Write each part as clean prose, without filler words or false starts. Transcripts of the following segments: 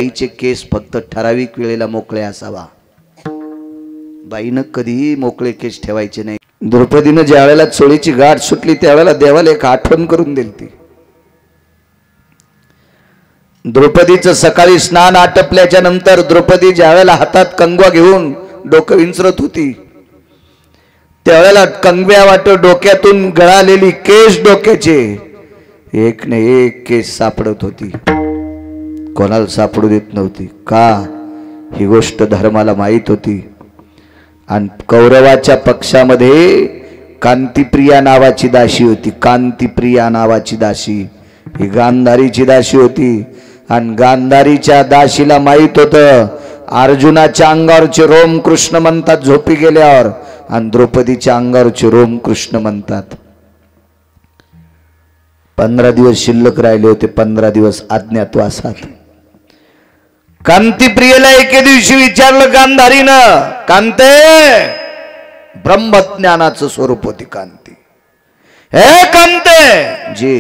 बाईचे केस फक्त ठराविक वेळेला मोकळे असावा, बाईनं कधीही मोकळे केस ठेवायचे नाही। द्रौपदीनं ज्या वेळेला चोळीची गाठ सुटली त्यावेळेला देवाला एक आठवण करून दिली ती। द्रौपदीचं सकाळी स्नान आटपल्याच्या नंतर द्रौपदी ज्या वेळेला हातात कंगवा घेऊन डोकं विंचरत होती त्यावेळेला कंगव्या वाट डोक्यातून गळालेली केस डोक्याचे एक न एक केस सापडत होती, कोणाला सापडू देत नव्हती। का? ही गोष्ट धर्माला माहित होती। आणि कौरवाच्या पक्षामध्ये कांतिप्रिया नावाची दासी होती, कांतिप्रिया नावाची दासी, ही गांधारीची दासी होती। आणि गांधारीच्या दासीला माहित होतं अर्जुनाच्या अंगावरचे रोम कृष्ण म्हणतात झोपी गेल्यावर, आणि द्रौपदीच्या अंगावरचे रोम कृष्ण म्हणतात। 15 दिवस शिल्लक राहिले होते, 15 दिवस अज्ञातवासात। कांतिप्रियेला एके दिवशी विचारलं गांधारीनं, कांते, ब्रह्मज्ञानाचं स्वरूप होती कांती, हे कांते जी,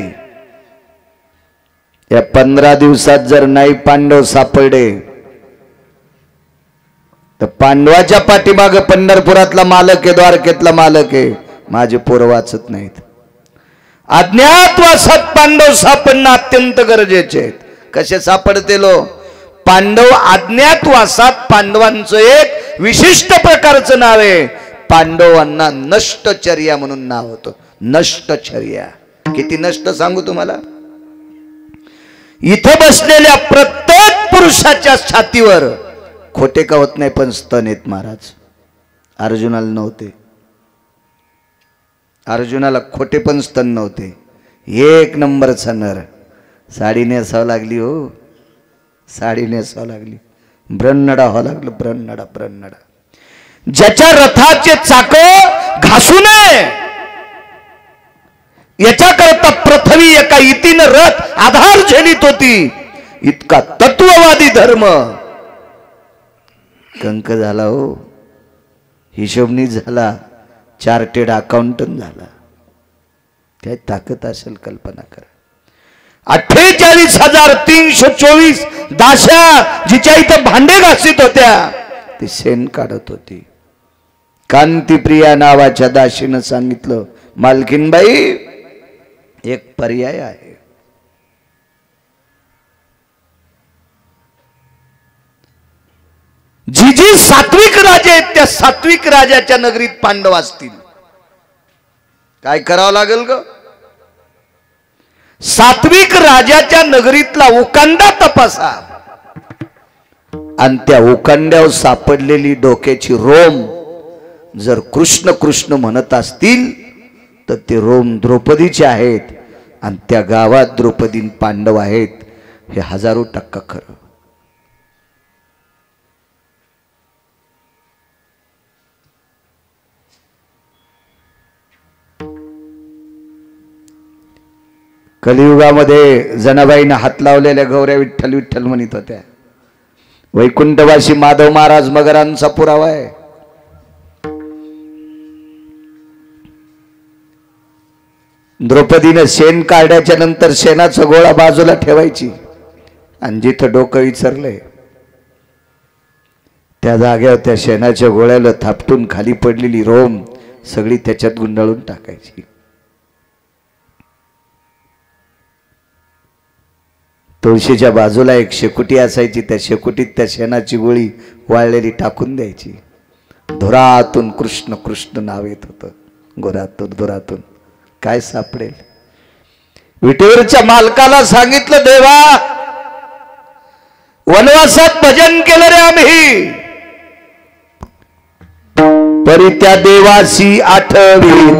या 15 दिवसात जर नाही पांडव सापडले तर पांडवाच्या पाठीमागे पंढरपुरातला मालक आहे, द्वारकेतला मालक आहे, माझे पोरं वाचत नाहीत। अज्ञातवासात पांडव सापडणं अत्यंत गरजेचे आहेत। कसे सापडते लो? पांडव अज्ञातवासात पांडवांचं एक विशिष्ट प्रकारचं नाव आहे, पांडवांना नष्टचर्या म्हणून नाव होतं। नष्टचर्या किती नष्ट सांगू तुम्हाला? इथं बसलेल्या प्रत्येक पुरुषाच्या छातीवर खोटे का होत नाही पण स्तन आहेत महाराज। अर्जुनाला नव्हते, अर्जुनाला खोटे पण स्तन नव्हते। एक नंबरचा नर, साडी नेसावं लागली हो, साडी नेसावं लागली, ब्रह्नडा व्हावं लागलं, ब्रह्नडा ब्रह्नडा। ज्याच्या रथाचे चाक घासू नये याच्याकरता पृथ्वी एका इतीनं रथ आधार झेलीत होती, इतका तत्ववादी धर्म कंक झाला हो, हिशोबनी झाला, चार्टेड अकाउंटंट झाला। काय ताकद असेल कल्पना करा। 48,324 दास्या जिच्या इथं भांडे घासीत होत्या ती शेण काढत होती। कांतिप्रिया नावाच्या दासीनं सांगितलं, मालकीनबाई एक पर्याय आहे, जी जी सात्विक राजे आहेत त्या सात्विक राजाच्या नगरीत पांडव असतील, काय करावं लागेल ग? सात्विक राजाच्या नगरीतला उकांडा तपासा आणि त्या उकांड्यावर सापडलेली डोक्याची रोम जर कृष्ण कृष्ण म्हणत असतील तर ते रोम द्रौपदीचे आहेत, आणि त्या गावात द्रौपदी पांडव आहेत, हे 1000% खरं। कलियुगामध्ये जनाबाईने हात लावलेल्या गौऱ्या विठ्ठल विठ्ठल म्हणत होत्या। वैकुंठवासी माधव महाराज मगरांचा पुरावा आहे। द्रौपदीने शेण काढल्याच्या नंतर शेणाचा गोळा बाजूला ठेवायची, आणि जिथं डोकं विचारलंय त्या जागेवर त्या शेणाच्या गोळ्याला थापटून खाली पडलेली रोम सगळी त्याच्यात गुंडाळून टाकायची। तुळशीच्या बाजूला एक शेकोटी असायची, त्या शेकोटीत त्या शेणाची गोळी वाळलेली टाकून द्यायची। धुरातून कृष्ण कृष्ण नाव येत होतं, गोरातून धुरातून काय सापडेल? विटेवरच्या मालकाला सांगितलं, देवा वनवासात भजन केलं रे आम्ही, परी त्या देवासी आठवी,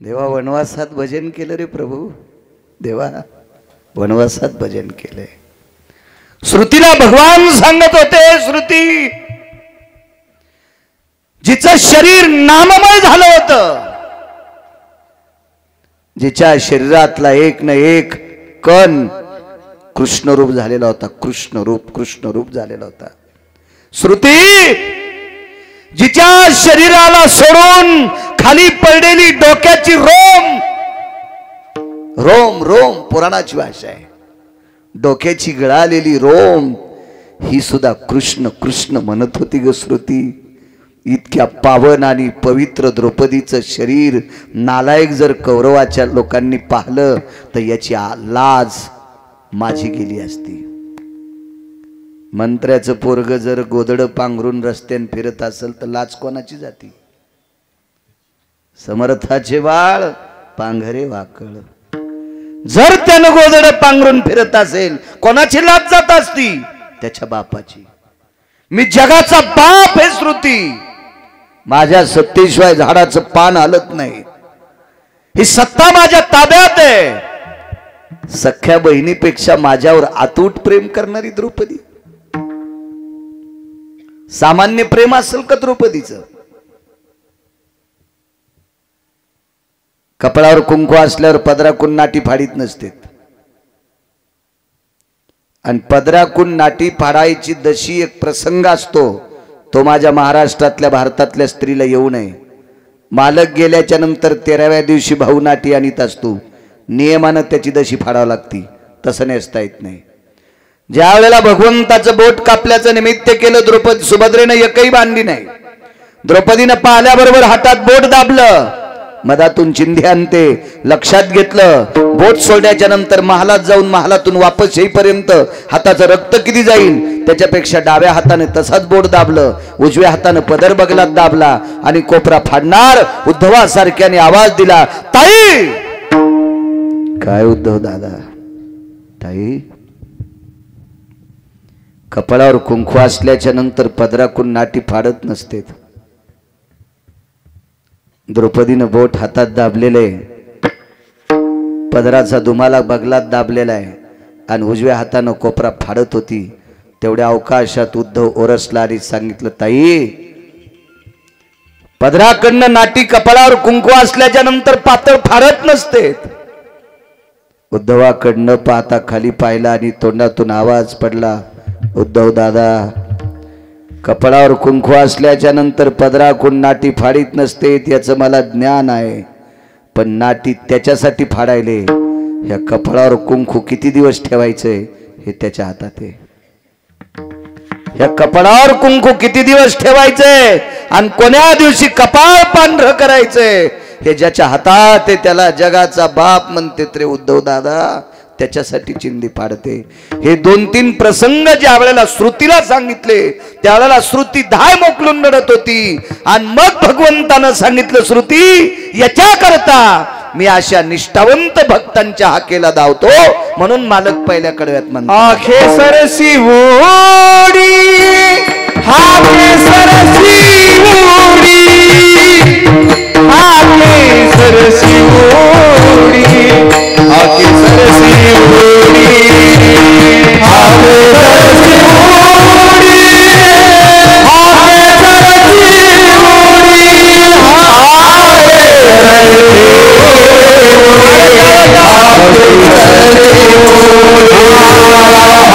देवा वनवासात भजन केलं रे प्रभू, देवा वनवासात भजन केलंय. श्रुतीला भगवान सांगत होते, श्रुती जिचं शरीर नाममय झालं होतं, जिच्या शरीरातला एक न एक कण कृष्ण रूप झालेला होता, कृष्ण रूप झालेला होता. श्रुती जिच्या शरीराला सोडून खाली पडलेली डोक्याची रोम पुराणाची भाषा आहे, डोक्याची गळालेली रोम ही सुद्धा कृष्ण म्हणत होती ग श्रुती. इतक्या पावन आणि पवित्र द्रौपदीचं शरीर नालायक जर कौरवाच्या लोकांनी पाहिलं तर याची लाज माझी गेली असती. मंत्र्याचं पोरग जर गोदड पांघरून रस्त्यान फिरत असेल तर लाज कोणाची जाती? समर्थाचे बाळ पांघरे वाकळ, जर त्यानं गोदड पांघरून फिरत असेल कोणाची लाज जात असती? त्याच्या बापाची. मी जगाचा बाप हे श्रुती, माझ्या सत्तेशिवाय झाडाचं पान हलत नाही, ही सत्ता माझ्या ताब्यात आहे. सख्या बहिणीपेक्षा माझ्यावर अतूट प्रेम करणारी द्रौपदी, सामान्य प्रेम असेल का द्रौपदीचं? कपडावर कुंकू असल्यावर पदराकून नाटी फाडीत नसते, आणि पदराकून नाटी फाडायची दशी एक प्रसंग असतो, तो माझ्या महाराष्ट्रातल्या भारतातल्या स्त्रीला येऊ नये. मालक गेल्याच्या नंतर 13व्या दिवशी भाऊ नाटी आणीत असतो, नियमानं त्याची दशी फाडावं लागती, तसं नेसता येत नाही. ज्या वेळेला भगवंताचं बोट कापल्याचं निमित्त केलं, द्रौपदी सुभद्रेनं एकही बांधली नाही. द्रौपदीनं पाहिल्याबरोबर हातात बोट दाबलं, मधातून चिंधी आणते, लक्षात घेतलं. बोट सोडल्याच्या नंतर महालात जाऊन महालातून वापस येईपर्यंत हाताचं रक्त किती जाईल त्याच्यापेक्षा डाव्या हाताने तसाच बोट दाबलं, उजव्या हाताने पदर बगलात दाबला आणि कोपरा फाडणार उद्धवासारख्याने आवाज दिला, ताई. काय उद्धव दादा? ताई, कपाळावर कुंकू असल्याच्या नंतर पदराकून नाटी फाडत नसते. द्रौपदीनं बोट हातात दाबलेले, पदराचा दुमाला बगलात दाबलेला आहे आणि उजव्या हातानं कोपरा फाडत होती. तेवढ्या अवकाशात उद्धव ओरसला आणि सांगितलं, ताई, पदराकडनं नाटी कपाळावर कुंकू असल्याच्या नंतर पातळ फाडत नसते. उद्धवाकडनं पाहता खाली पाहिला आणि तोंडातून आवाज पडला, उद्धव दादा, कपाळावर कुंकू असल्याच्या नंतर पदराकून नाटी फाडीत नसते याचं मला ज्ञान आहे, पण नाटी त्याच्यासाठी फाडायले, ह्या कपाळावर कुंकू किती दिवस ठेवायचंय हे त्याच्या हातात आहे. ह्या कपाळावर कुंकू किती दिवस ठेवायचंय आणि कोण्या दिवशी कपाळ पांढरं करायचंय हे ज्याच्या हातात आहे त्याला जगाचा बाप म्हणते रे उद्धव दादा, त्याच्यासाठी चिंधी पाडते. हे 2-3 प्रसंग ज्या वेळेला श्रुतीला सांगितले त्यावेळेला श्रुती धाय मोकलून रडत होती, आणि मग भगवंतानं सांगितलं, श्रुती, याच्या करता मी अशा निष्ठावंत भक्तांच्या हाकेला धावतो, म्हणून मालक पहिल्या कडव्यात म्हणतो, आखे सरसी ओडी, हाके सरसी ओडी, हाके सरसी ओडी, हाके सरसी ओडी, हाके सरसी ओडी,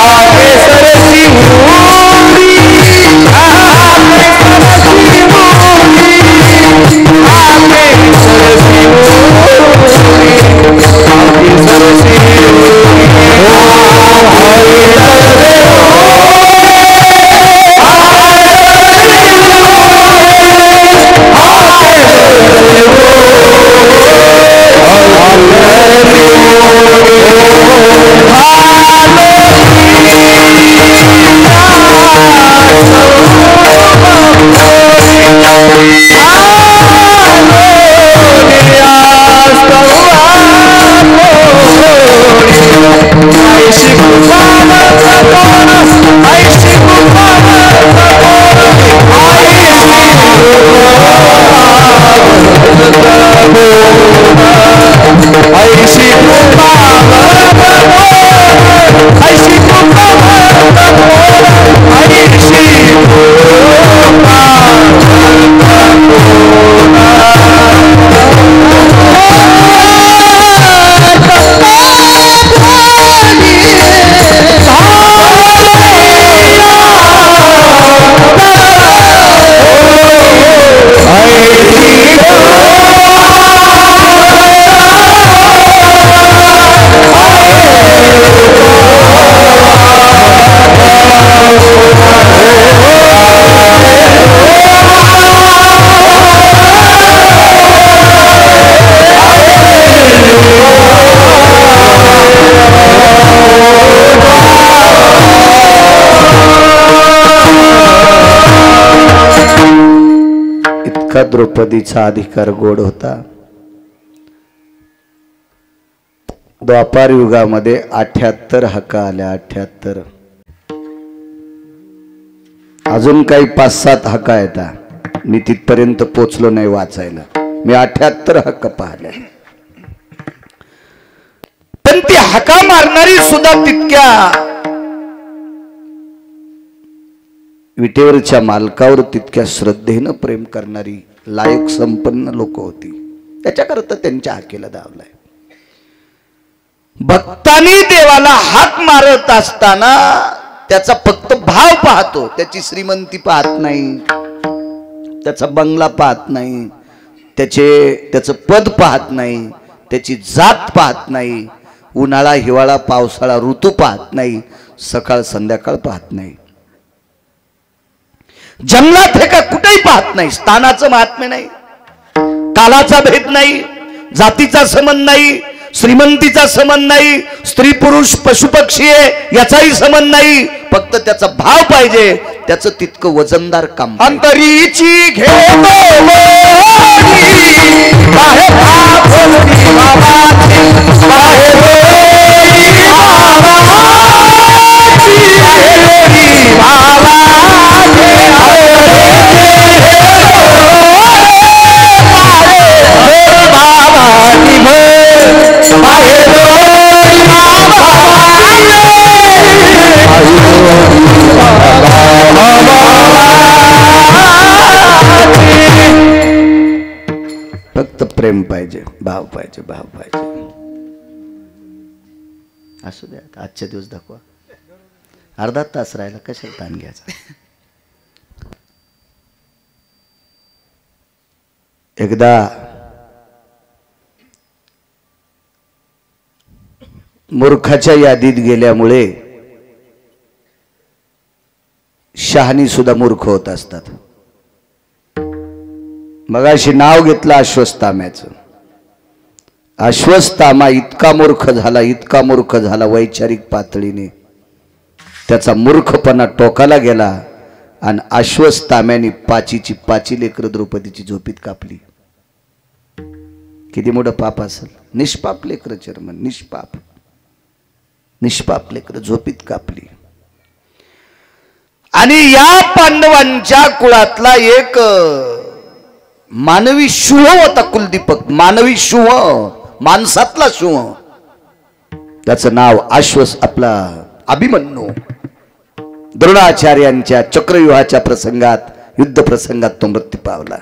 हाके सरसी का द्रौपदीचा अधिकार गोड होता? द्वापार युगामध्ये 78 हाका आल्या, 78. अजून काही 5-7 हाका येतात. मी तिथपर्यंत पोचलो नाही वाचायला. मी 78 हक्क पाहिले. पण ती हाका मारणारी सुद्धा तितक्या विटेवरच्या मालकावर तितक्या श्रद्धेनं प्रेम करणारी लायक संपन्न लोक होती. त्याच्याकरता त्यांच्या हाकेला धावलाय. भक्तांनी देवाला हाक मारत असताना त्याचा फक्त भाव पाहतो, त्याची श्रीमंती पाहत नाही, त्याचा बंगला पाहत नाही, त्याचं पद पाहत नाही, त्याची जात पाहत नाही, उन्हाळा हिवाळा पावसाळा ऋतू पाहत नाही, सकाळ संध्याकाळ पाहत नाही, जंगलात हे का कुठेही पाहत नाही. स्थानाचं महात्म्य नाही, कालाचा भेद नाही, जातीचा संबंध नाही, श्रीमंतीचा संबंध नाही, स्त्री पुरुष पशु पक्षी आहे याचाही संबंध नाही. फक्त त्याचा भाव पाहिजे, त्याचं तितकं वजनदार काम. अंतरीची घेतो फक्त प्रेम पाहिजे, भाव पाहिजे, भाव पाहिजे. असू द्या, आजच्या दिवस दाखवा. अर्धा तास राहिला, कशाला ताण घ्यायचा. एकदा मूर्खाच्या यादीत गेल्यामुळे शहाणी सुद्धा मूर्ख होत असतात. मगाशी नाव घेतलं अश्वत्थाम्याचं. अश्वत्थामा इतका मूर्ख झाला, इतका मूर्ख झाला वैचारिक पातळीने, त्याचा मूर्खपणा टोकाला गेला आणि अश्वत्थाम्याने 5 लेकरं द्रौपदीची झोपीत कापली. किती मोठं पाप असेल. निष्पाप लेकरं चर्मन, निष्पाप निष्पाप लेकरं झोपीत कापली. आणि या पांडवांच्या कुळातला एक मानवी शुभ होता, कुलदीपक. मानवी शुभ, माणसातला शुभ. त्याचं नाव आपला अभिमन्यू. द्रोणाचार्यांच्या चक्रव्यूहाच्या प्रसंगात, युद्ध प्रसंगात तो मृत्यू पावला.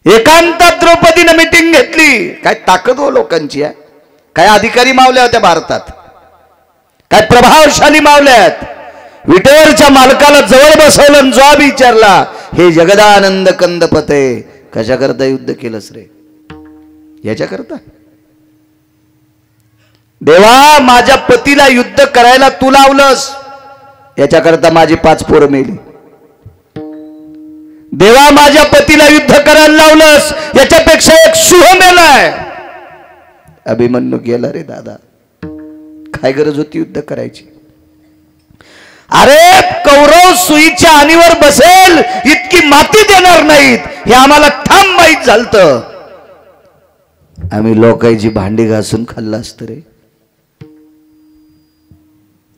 एकांतात द्रौपदीने मीटिंग घेतली. काय ताकद हो लोकांची आहे. काय अधिकारी मावल्या होत्या भारतात, काय प्रभावशाली मावल्यात. विटेवरच्या मालकाला जवळ बसवलं आणि जॉब विचारला, हे जगदानंद कंदपते कशाकरता युद्ध केलंस रे? याच्याकरता. देवा, माझ्या पतीला युद्ध करायला तू लावलंस, याच्याकरता माझी 5 पोरं मेली. देवा, माझ्या पतीला युद्ध करायला लावलंस, याच्यापेक्षा एक शुभ मेलाय. अभिमन्यू गेला रे दादा. काय गरज होती युद्ध करायची? अरे, कौरव सुईच्या आणीवर बसेल इतकी माती देणार नाहीत हे आम्हाला ठाम माहीत झालतं. आम्ही लोकांची भांडी घासून खाल्लं असतं रे.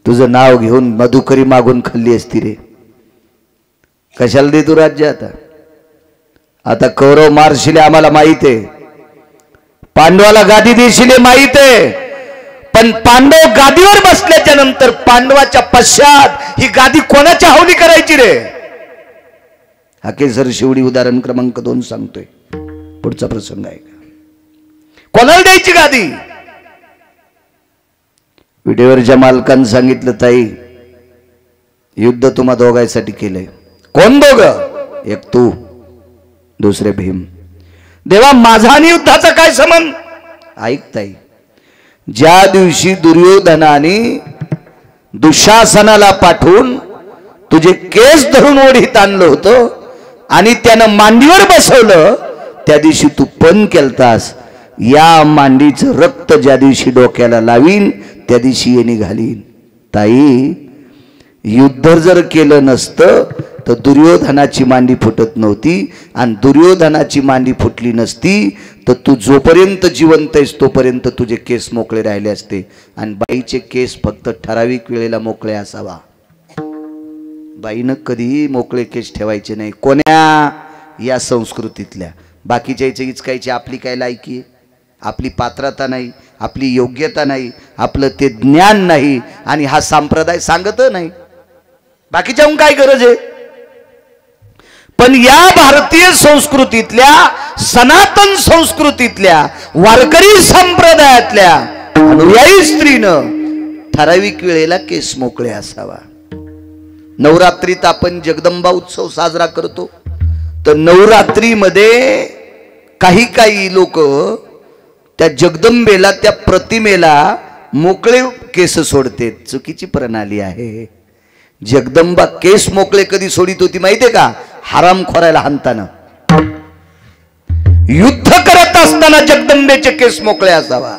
तुझं नाव घेऊन मधुकरी मागून खाल्ली असती रे. कशाला दे तू राज्य? आता कौरव मारशिले आम्हाला माहित आहे, पांडवाला गादी देशिले माहित आहे, पण पांडव गादीवर बसल्याच्या नंतर पांडवाच्या पश्चात ही गादी कोणाच्या हवली करायची रे? हाकेसर शिवडी उदाहरण क्रमांक 2 सांगतोय. पुढचा प्रसंग आहे का? कोणाला द्यायची गादी? विटेवरच्या मालकानं सांगितलं, ताई युद्ध तुम्हा दोघांसाठी केलंय. कोण दोघं? एक तू, दुसरे भीम. देवा, माझा आणि युद्धाचा काय संबंध? ऐक ताई, ज्या दिवशी दुर्योधनाने दुःशासनाला पाठवून तुझे केस धरून ओढीत आणलं होतं आणि त्यानं मांडीवर बसवलं, त्या दिवशी तू पण केलतास. या मांडीचं रक्त ज्या दिवशी डोक्याला लावीन त्या दिवशी येणी घालीन. ताई, युद्ध जर केलं नसतं तर दुर्योधनाची मांडी फुटत नव्हती, आणि दुर्योधनाची मांडी फुटली नसती तर तू जोपर्यंत जिवंत आहेस तोपर्यंत तुझे केस मोकळे राहिले असते. आणि बाईचे केस फक्त ठराविक वेळेला मोकळे असावा. बाईनं कधीही मोकळे केस ठेवायचे नाही. कोण्या? या संस्कृतीतल्या. बाकीच्या इचकायची आपली काय लायकी, आपली पात्रता नाही, आपली योग्यता नाही, आपलं ते ज्ञान नाही, आणि हा संप्रदाय सांगत नाही. बाकीच्याहून काय गरज आहे? पण या भारतीय संस्कृतीतल्या, सनातन संस्कृतीतल्या, वारकरी संप्रदायातल्या अनुयायी स्त्रीनं ठराविक वेळेला केस मोकळे असावा. नवरात्रीत आपण जगदंबा उत्सव साजरा करतो, तर नवरात्रीमध्ये काही लोक त्या जगदंबेला, त्या प्रतिमेला मोकळे केस सोडते. चुकीची प्रणाली आहे. जगदंबा केस मोकळे कधी सोडित होती माहितीये का? हराम खोरायला हाणताना, युद्ध करत असताना जगदंबेचे केस मोकळे असावा.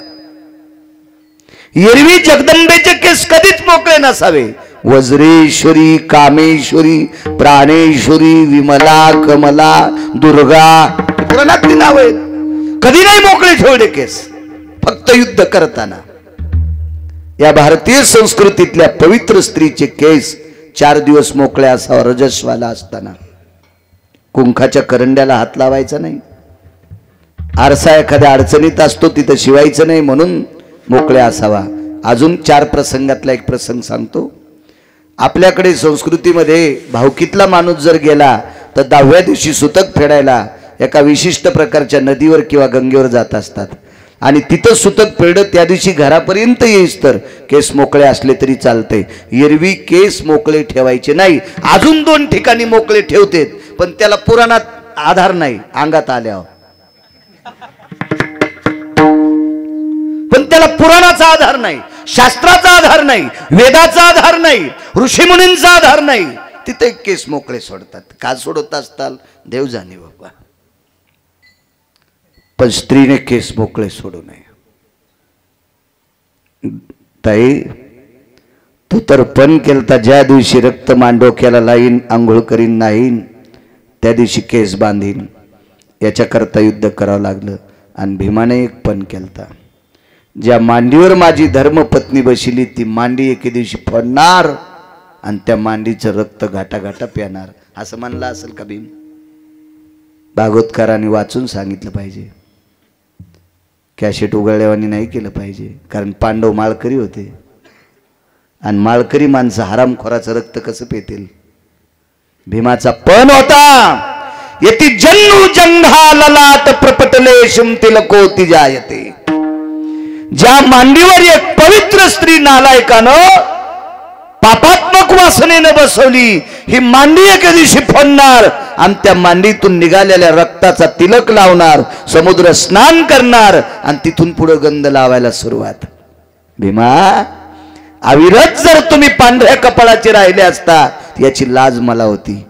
एरवी जगदंबेचे केस कधीच मोकळे नसावे. वज्रेश्वरी, कामेश्वरी, प्राणेश्वरी, विमला, कमला, दुर्गा, पुराणातली नाव आहेत. कधी नाही मोकळे ठेवले केस, फक्त युद्ध करताना. या भारतीय संस्कृतीतल्या पवित्र स्त्रीचे केस 4 दिवस मोकळे असावा, रजस्वाला असताना. कुंकाच्या करंड्याला हात लावायचा नाही. आरसा एखाद्या अडचणीत असतो तिथं शिवायचं नाही, म्हणून मोकळे असावा. अजून 4 प्रसंगातला एक प्रसंग सांगतो. आपल्याकडे संस्कृतीमध्ये भावकीतला माणूस जर गेला तर 10व्या दिवशी सुतक फेडायला एका विशिष्ट प्रकारच्या नदीवर किंवा गंगेवर जात असतात. आणि तिथं सुतक फेडत त्या दिवशी घरापर्यंत येईस तर केस मोकळे असले तरी चालते. एरवी केस मोकळे ठेवायचे नाही. अजून 2 ठिकाणी मोकळे ठेवतेत, पण त्याला पुराणात आधार नाही. अंगात आल्यावर पण त्याला पुराणाचा आधार नाही, शास्त्राचा आधार नाही, वेदाचा आधार नाही, ऋषीमुनींचा आधार नाही. तिथे केस मोकळे सोडतात. का सोडत असताल देव जाणे बाबा. पण स्त्रीने केस मोकळे सोडू नये. ताई, तू तर पण केलता ज्या दिवशी रक्त मांडोक्याला लाईन, आंघोळ करीन नाहीन, त्या दिवशी केस बांधीन. याच्याकरता युद्ध करावं लागलं. आणि भीमाने एक पण केलता, ज्या मांडीवर माझी धर्मपत्नी बसली ती मांडी एके दिवशी फोडणार आणि त्या मांडीचं रक्त घाटा घाटा प्याणार. असं म्हणलं असेल का भीम? भागवतकारांनी वाचून सांगितलं पाहिजे. कॅशेट उघडल्यावानी नाही केलं पाहिजे. कारण पांडव माळकरी होते, आणि माळकरी माणसं हरामखोराचं रक्त कसं पेतील? भीमाचा पण होता, यति जन्नु जंघा ललाट प्रपटले शिमतिलकोती जायते. ज्या मांडीवर एक पवित्र स्त्री नालायकानं पापात्मक वासनेनं बसवली, ही मांडी एके दिवशी फोडणार आणि त्या मांडीतून निघालेल्या रक्ताचा तिलक लावणार, समुद्र स्नान करणार, आणि तिथून पुढे गंध लावायला सुरुवात. भीमा, अविरत जर तुम्ही पांढऱ्या कपाळाचे राहिले असता याची लाज मला होती.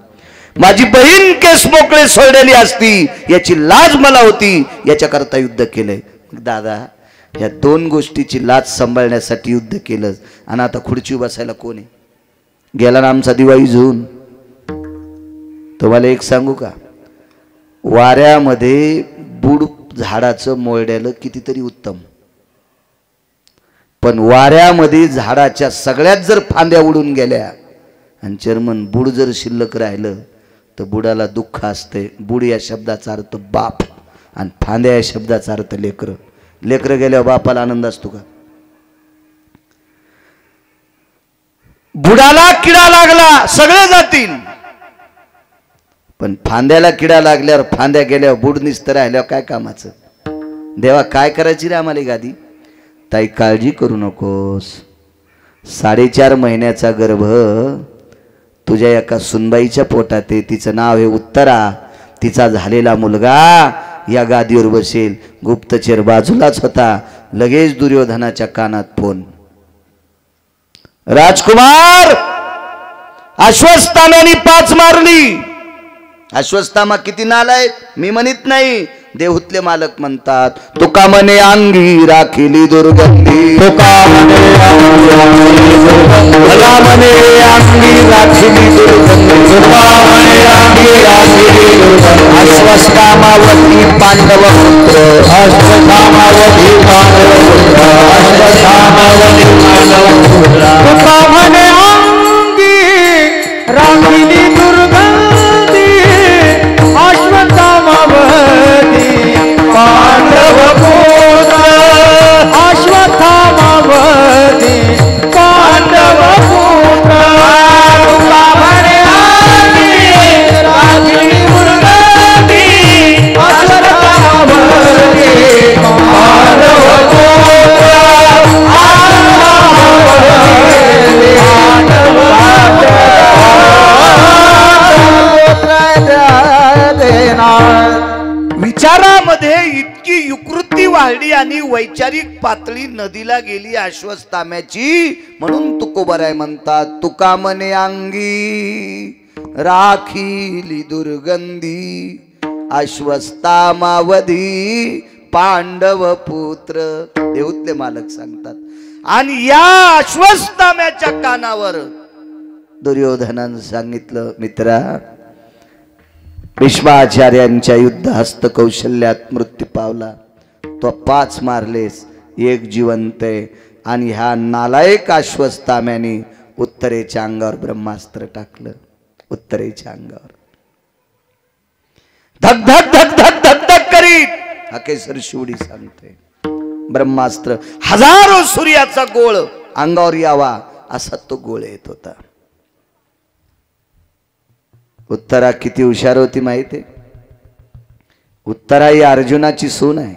माझी बहीण केस मोकळे सोडलेली असती याची लाज मला होती. याच्याकरता युद्ध केलंय. दादा, या 2 गोष्टीची लाज सांभाळण्यासाठी युद्ध केलं, आणि आता खुर्ची बसायला कोण आहे? गेला ना आमचा दिवाळी झून. तुम्हाला एक सांगू का? वाऱ्यामध्ये बुड झाडाचं मोडल्यालं कितीतरी उत्तम, पण वाऱ्यामध्ये झाडाच्या सगळ्यात जर फांद्या उडून गेल्या आणि चर्मन बुड जर शिल्लक राहिलं तर बुडाला दुःख असते. बुड या शब्दाचा अर्थ बाप, आणि फांद्या या शब्दाचा अर्थ लेकरं. लेकरं गेल्यावर बापाला आनंद असतो का? बुडाला किडा लागला सगळे जातील, पण फांद्याला किडा लागल्यावर, फांद्या गेल्यावर बुड निस्तर राहिल्यावर काय कामाचं? देवा, काय करायची रे आम्हाला गादी? ताई, काळजी करू नकोस. 4.5 महिन्याचा गर्भ तुझ्या एका सुनबाईच्या पोटात आहे. तिचं नाव आहे उत्तरा. तिचा झालेला मुलगा या गादीवर बसेल. गुप्तचर बाजूलाच होता. लगेच दुर्योधनाच्या कानात फोन, राजकुमार, अश्वत्थाम्याने 5 मारली. अश्वत्थामा किती नालायक मी म्हणत नाही, देहूतले मालक म्हणतात तुका मने अंगी राखिली दुर्गंधी, तुका मने अंगी राखिली दुर्गंधी, तुका मने अंगी राखिली दुर्गंधी, अश्वत्थामावती पांडव पुत्र, अश्वत्थामावती पांडव पुत्र, अश्वत्थामावती पांडव पुत्र, तुका मने अंगी राखिली दुर्गंधी, अश्वत्थामावती पांडव पुत्र, अश्वत्थामावती पांडव पुत्र, तुका मने अंगी राखिली दुर्गंधी, अश्वत्थामावती पांडव पुत्र, विचारामध्ये इतकी युकृती वाढली आणि वैचारिक पातळी नदीला गेली अश्वत्थाम्याची, म्हणून तुकोबराय म्हणतात तुका मने अंगी राखिली दुर्गंधी, अश्वत्थामावधी पांडव पुत्र, देऊतले मालक सांगतात. आणि या अश्वत्थाम्याच्या कानावर दुर्योधनानं सांगितलं मित्रा, भीष्माचार्यांच्या युद्ध हस्त कौशल्यात मृत्यू पावला, तो 5 मारलेस, 1 जिवंत आहे. आणि ह्या नालायक अश्वत्थाम्याने उत्तरेच्या अंगावर ब्रह्मास्त्र टाकलं, उत्तरेच्या अंगावर धक धक धक धक धक धक करीत अकेसर शिवडी सांगते ब्रह्मास्त्र, हजारो सूर्याचा गोळ अंगावर यावा असा तो गोळ येत होता. उत्तरा किती हुशार होती माहिती आहे? उत्तरा ही अर्जुनाची सून आहे.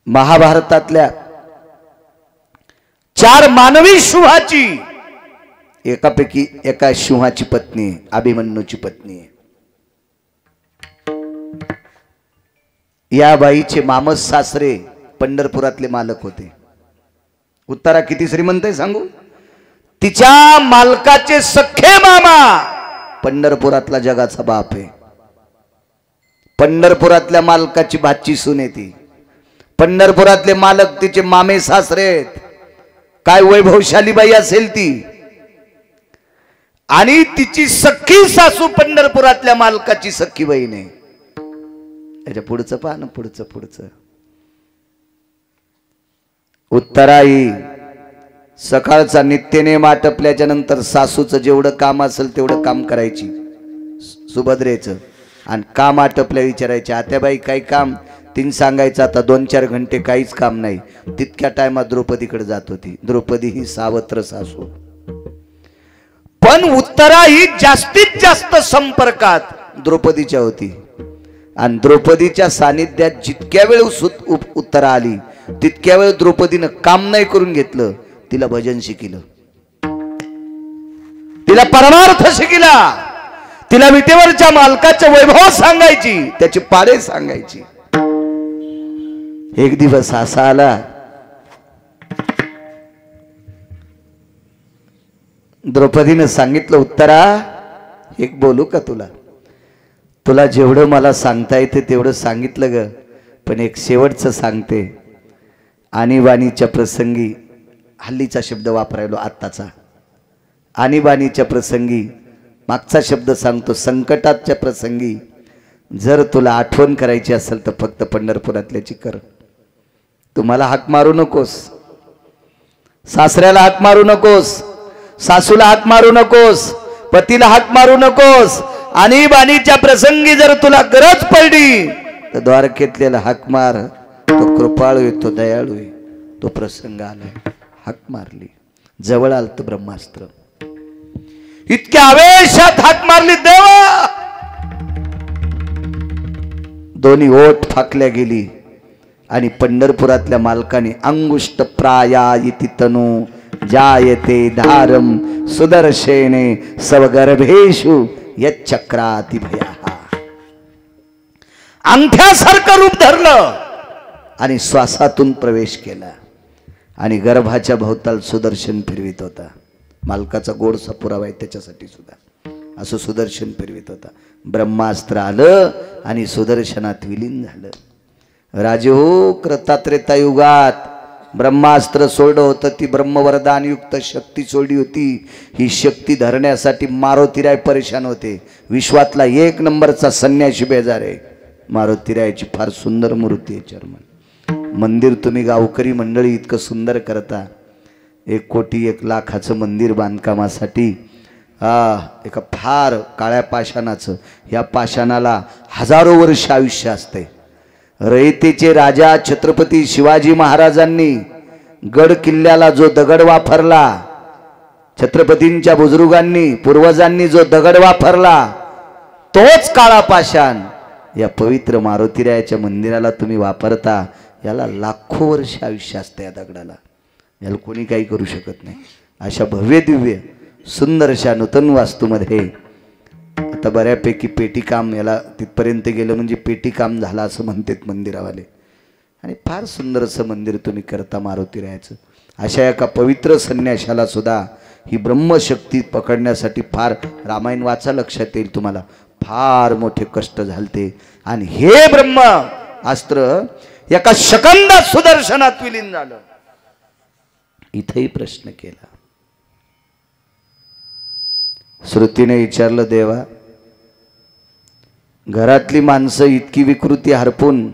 महाभारतातल्या 4 मानवी सिंहाची एकापैकी एका सिंहाची पत्नी आहे, अभिमन्यूची पत्नी आहे. या बाईचे मामस सासरे पंढरपुरातले मालक होते. उत्तरा किती श्रीमंत आहे सांगू? तिच्या मालकाचे सख्खे मामा पंढरपुरातला जगाचा बाप आहे. पंढरपुरातल्या मालकाची भाची सून आहे ती. पंढरपुरातले मालक तिचे मामे सासरे आहेत. काय वैभवशाली बाई असेल ती. आणि तिची सख्खी सासू पंढरपुरातल्या मालकाची सख्खी बहीण आहे. याच्या पुढचं पहा ना, पुढचं उत्तराई सकाळचा नित्यनेम आटपल्याच्या नंतर सासूचं जेवढं काम असेल तेवढं काम करायची सुभद्रेचं, आणि काम आटपल्या विचारायचे आत्याबाई काही काम, तीन सांगायचं आता 2-4 घंटे काहीच काम नाही. तितक्या टायमात द्रौपदीकडे जात होती. द्रौपदी ही सावत्र सासू. पण उत्तरा ही जास्तीत जास्त संपर्कात द्रौपदीच्या होती. आणि द्रौपदीच्या सानिध्यात जितक्या वेळ उत्तरा आली तितक्या वेळ द्रौपदीनं काम नाही करून घेतलं, तिला भजन शिकिलं, तिला परमार्थ शिकिला, तिला विटेवरच्या मालकाचे वैभव सांगायची, त्याची पाडे सांगायची. एक दिवस असा आला, द्रौपदीनं सांगितलं उत्तरा एक बोलू का तुला? तुला जेवढं मला सांगता येते तेवढं सांगितलं ग, पण एक शेवटचं सांगते. आणीबाणीच्या प्रसंगी, हल्लीचा शब्द वापरायलो आत्ताचा, आणीबाणीच्या प्रसंगी मागचा शब्द सांगतो, संकटाच्या प्रसंगी जर तुला आठवण करायची असेल तर फक्त पंढरपुरातल्याची कर. तुम्हाला हाक मारू नकोस, सासऱ्याला हाक मारू नकोस, सासूला हाक मारू नकोस, पतीला हाक मारू नकोस. आणीबाणीच्या प्रसंगी जर तुला गरज पडली तर द्वारकेतल्याला हाक मार. तो कृपाळू आहे, तो दयाळू आहे. तो प्रसंग आलाय, हाक मारली, जवळ आलत ब्रह्मास्त्र. इतक्या आवेशात हाक मारली देवा, दोन्ही ओठ फाकल्या गेली. आणि पंढरपुरातल्या मालकाने अंगुष्ट प्राया इति तनु जायते धारम सुदर्शेने सवगर्भेषु यच्चक्राति भया. अंगठ्यासारखं रूप धरलं आणि श्वासातून प्रवेश केला आणि गर्भाच्या भोवताल सुदर्शन फिरवित होता. मालकाचा गोडसा पुरावा आहे त्याच्यासाठी सुद्धा असं सुदर्शन फिरवित होता. ब्रह्मास्त्र आलं आणि सुदर्शनात विलीन झालं। राजे हो, कृतात्रेता युगात ब्रह्मास्त्र सोडलं होतं, ती ब्रह्मवरदान युक्त शक्ती सोडली होती। ही शक्ती धरण्यासाठी मारुतीराय परेशान होते। विश्वातला एक नंबरचा संन्यासी बेजार आहे मारुतीरायाची। फार सुंदर मूर्ती आहे चर्मन। मंदिर तुम्ही गावकरी मंडळी इतकं सुंदर करता, 1,01,00,000चं मंदिर बांधकामासाठी एका फार काळ्या पाषाणाचं, या पाषाणाला हजारो वर्ष आयुष्य असते। रयतेचे राजा छत्रपती शिवाजी महाराजांनी गड किल्ल्याला जो दगड वापरला, छत्रपतींच्या बुजुर्गांनी पूर्वजांनी जो दगड वापरला, तोच काळा पाषाण या पवित्र मारुतीरायाच्या मंदिराला तुम्ही वापरता। याला लाखो वर्ष आयुष्य असते या दगडाला, याला कोणी काही करू शकत नाही। अशा भव्य दिव्य सुंदरशा नूतन वास्तूमध्ये आता बऱ्यापैकी पेटीकाम, याला तिथपर्यंत गेलं म्हणजे पेटीकाम झालं असं म्हणतात मंदिरावाले। आणि फार सुंदर असं मंदिर तुम्ही करता मारुतीरायाचं। अशा एका पवित्र संन्याशाला सुद्धा ही ब्रह्मशक्ती पकडण्यासाठी फार, रामायण वाचा लक्षात येईल तुम्हाला, फार मोठे कष्ट झालते। आणि हे ब्रह्म अस्त्र एका सेकंदात सुदर्शनात विलीन झालं। इथेही प्रश्न केला, श्रुतीने विचारलं, देवा घरातली माणसं इतकी विकृती हरपून,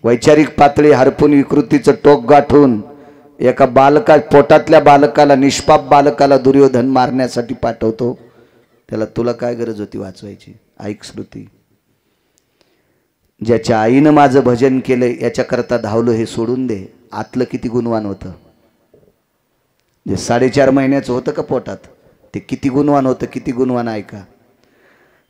वैचारिक पातळी हरपून, विकृतीचं टोक गाठून एका बालका, पोटातल्या बालकाला, निष्पाप बालकाला दुर्योधन मारण्यासाठी पाठवतो, त्याला तुला काय गरज होती वाचवायची? ऐक श्रुती, ज्याच्या आईनं माझं भजन केलं याच्याकरता धावलो हे सोडून दे। आतलं किती गुणवान होतं, जे 4.5 महिन्याचं होतं का पोटात, ते किती गुणवान होतं, किती गुणवान ऐका।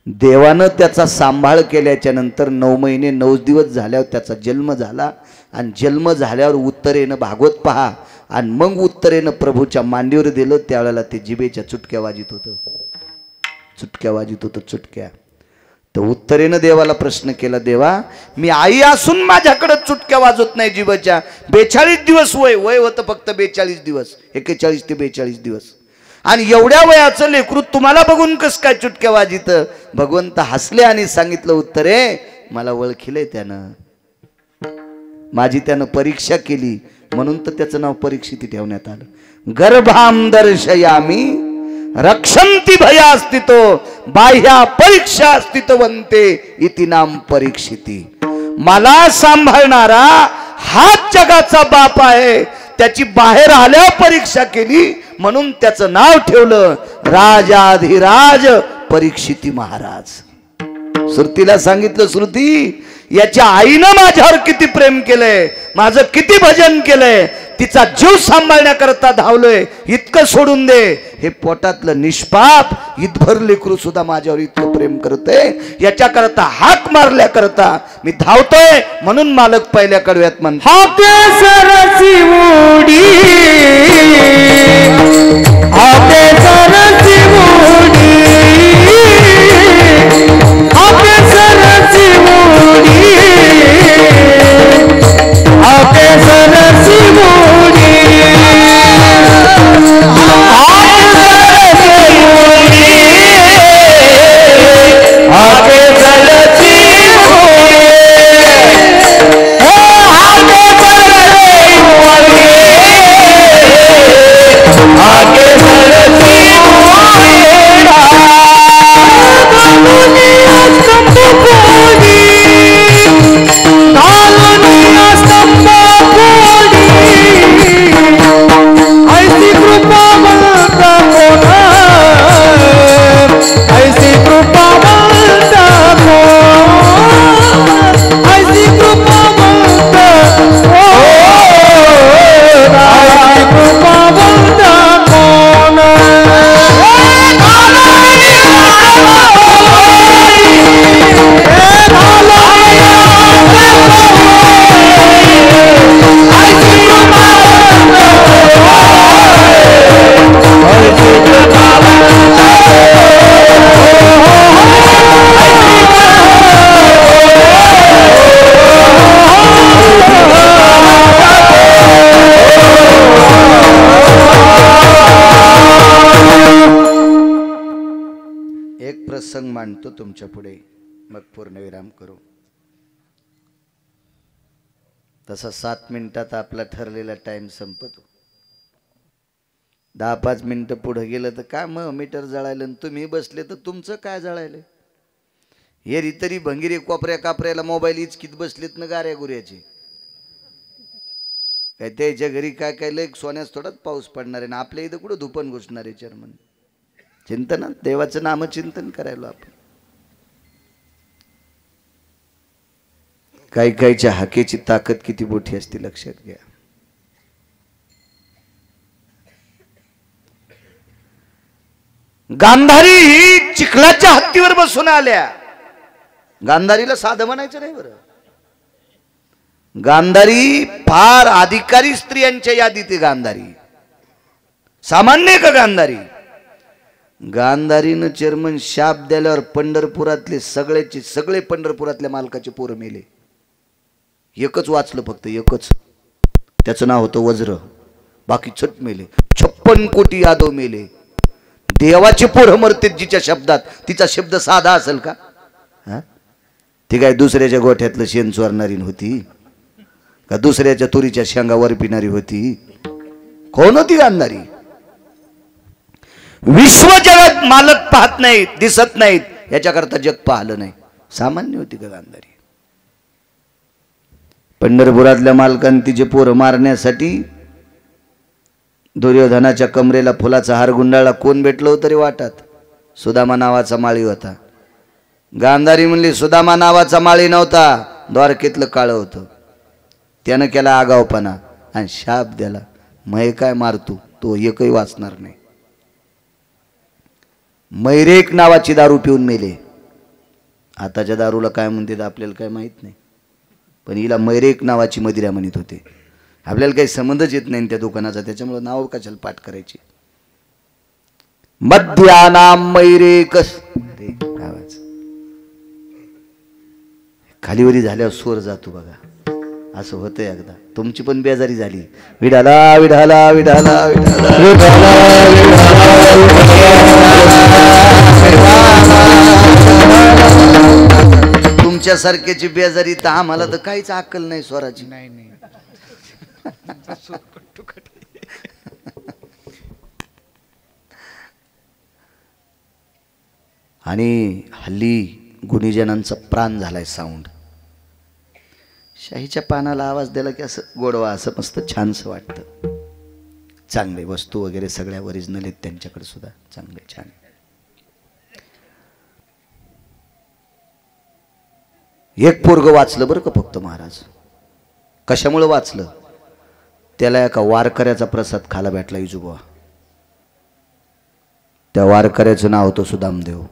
देवानं त्याचा सांभाळ केल्याच्या नंतर 9 महिने 9 दिवस झाल्यावर त्याचा जन्म झाला। आणि जन्म झाल्यावर उत्तरेनं भागवत पहा, आणि मग उत्तरेनं प्रभूच्या मांडीवर दिलं, त्यावेळेला ते जिभेच्या चुटक्या वाजित होतं, चुटक्या वाजित होतं, चुटक्या। तर उत्तरेनं देवाला प्रश्न केला, देवा मी आई असून माझ्याकडे चुटक्या वाजत नाही जिभेच्या, 42 दिवस वय होतं, फक्त 42 दिवस, 41 ते 42 दिवस, आणि एवढ्या वयाचं लेकरू तुम्हाला बघून कस काय चुटक्या वाजित? भगवंत हसले आणि सांगितलं, उत्तरे मला ओळखिले त्यानं, माझी त्यानं परीक्षा केली, म्हणून तर त्याचं नाव परीक्षिती ठेवण्यात आलं। गर्भाम दर्शयामी रक्षंती भयास्थितो बाह्या परीक्षा अस्तित्वंते इति नाम परीक्षिती। मला सांभाळणारा हाच जगाचा बाप आहे, त्याची बाहेर आल्यावर परीक्षा केली, म्हणून त्याचं नाव ठेवलं राजाधिराज परीक्षिती महाराज। श्रुतीला सांगितलं, श्रुती याच्या आईनं माझ्यावर किती प्रेम केलंय, माझं किती भजन केलंय, तिचा जीव सांभाळण्याकरता धावलोय, इतकं सोडून दे। हे पोटातलं निष्पाप इतभर लेकरू सुद्धा माझ्यावर इतकं प्रेम करतंय, याच्याकरता हाक मारल्याकरता मी धावतोय, म्हणून मालक पहिल्या कडव्यात म्हणतात, प्रसंग मांडतो तुमच्या पुढे, मग पूर्णविराम करू. तसा 7 मिनिटात आपला ठरलेला टाइम संपतो. 10-5 मिनिटं पुढे गेलं तर काय मग मीटर जळायलं, तुम्ही बसले तर तुमचं काय जळायलं. हे तरी भंगिरी कोपऱ्या कापऱ्याला मोबाईल इचकीत बसलेत ना गाऱ्या गुऱ्याचे. काय त्याच्या घरी काय काय लय सोन्यास थोडाच पाऊस पडणार आहे ना, आपल्या इथं कुठं धुपण घुसणार आहे. चेअरमन चिंतन, देवाचं नामचिंतन करायला आपण. काही काहीच्या हाकेची ताकद किती मोठी असते लक्षात घ्या. गांधारी ही चिखलाच्या हत्तीवर बसून आल्या. गांधारीला साधं म्हणायचं नाही बरं. गांधारी फार अधिकारी स्त्रियांच्या यादीत आहे. गांधारी सामान्य का गांधारी? गांधारीनं चेअरमन शाप द्याल्यावर पंढरपुरातले सगळे पंढरपुरातल्या मालकाचे पोरं मेले. एकच वाचलं फक्त, एकच. त्याचं नाव होतं वज्र. बाकी छट मेले. 56 कोटी यादव मेले. देवाचे पोरं मरते जिच्या शब्दात. तिचा शब्द साधा असेल का? ती काय दुसऱ्याच्या गोठ्यातलं शेण चोरणारी होती का? दुसऱ्याच्या तुरीच्या शेंगावर पिणारी होती? कोण होती गांधारी? विश्व जगात मालक पाहत नाहीत, दिसत नाहीत, याच्याकरता जग पाहिलं नाही. सामान्य होती का गांधारी? पंढरपुरातल्या मालकांनी तिचे पोरं मारण्यासाठी दुर्योधनाच्या कमरेला फुलाचा हार गुंडाळला. कोण भेटलं होतं रे वाटात? सुदामा नावाचा माळी होता. गांधारी म्हणली सुदामा नावाचा माळी नव्हता, द्वारकेतलं काळ होतं. त्यानं केला आगावपणा आणि शाप द्याला. मै काय मारतो तो एकही वाचणार नाही. मैरेक नावाची दारू पिऊन मेले. आताच्या दारूला काय म्हणते आपल्याला काय माहित नाही, पण हिला मैरेक नावाची मदिरा म्हणत होते. आपल्याला काही संबंधच येत नाही त्या दुकानाचा, त्याच्यामुळे नाव कशाला पाठ करायची. मध्यानाम मैरेकस. अरे गावाच खालीवरी झाल्यावर स्वर जातो बघा. असं होतं एकदा. तुमची पण बेजारी झाली. विडाला विडाला विडाला विडाला तुमच्यासारख्याची बेजारी तर आम्हाला तर काहीच अक्कल नाही स्वराची. नाही नाही. आणि हल्ली गुणीजनांचा प्राण झालाय साऊंड. शाहीच्या पानाला आवाज दिला की असं गोडवा, असं मस्त छानसं वाटतं. चांगले वस्तू वगैरे सगळ्या ओरिजिनल आहेत त्यांच्याकडे सुद्धा, चांगले छान. एक पोरग वाचलं बरं का फक्त महाराज. कशामुळे वाचलं? त्याला एका वारकऱ्याचा प्रसाद खायला भेटला इजूबा. त्या वारकऱ्याचं नाव होतं सुदामदेव.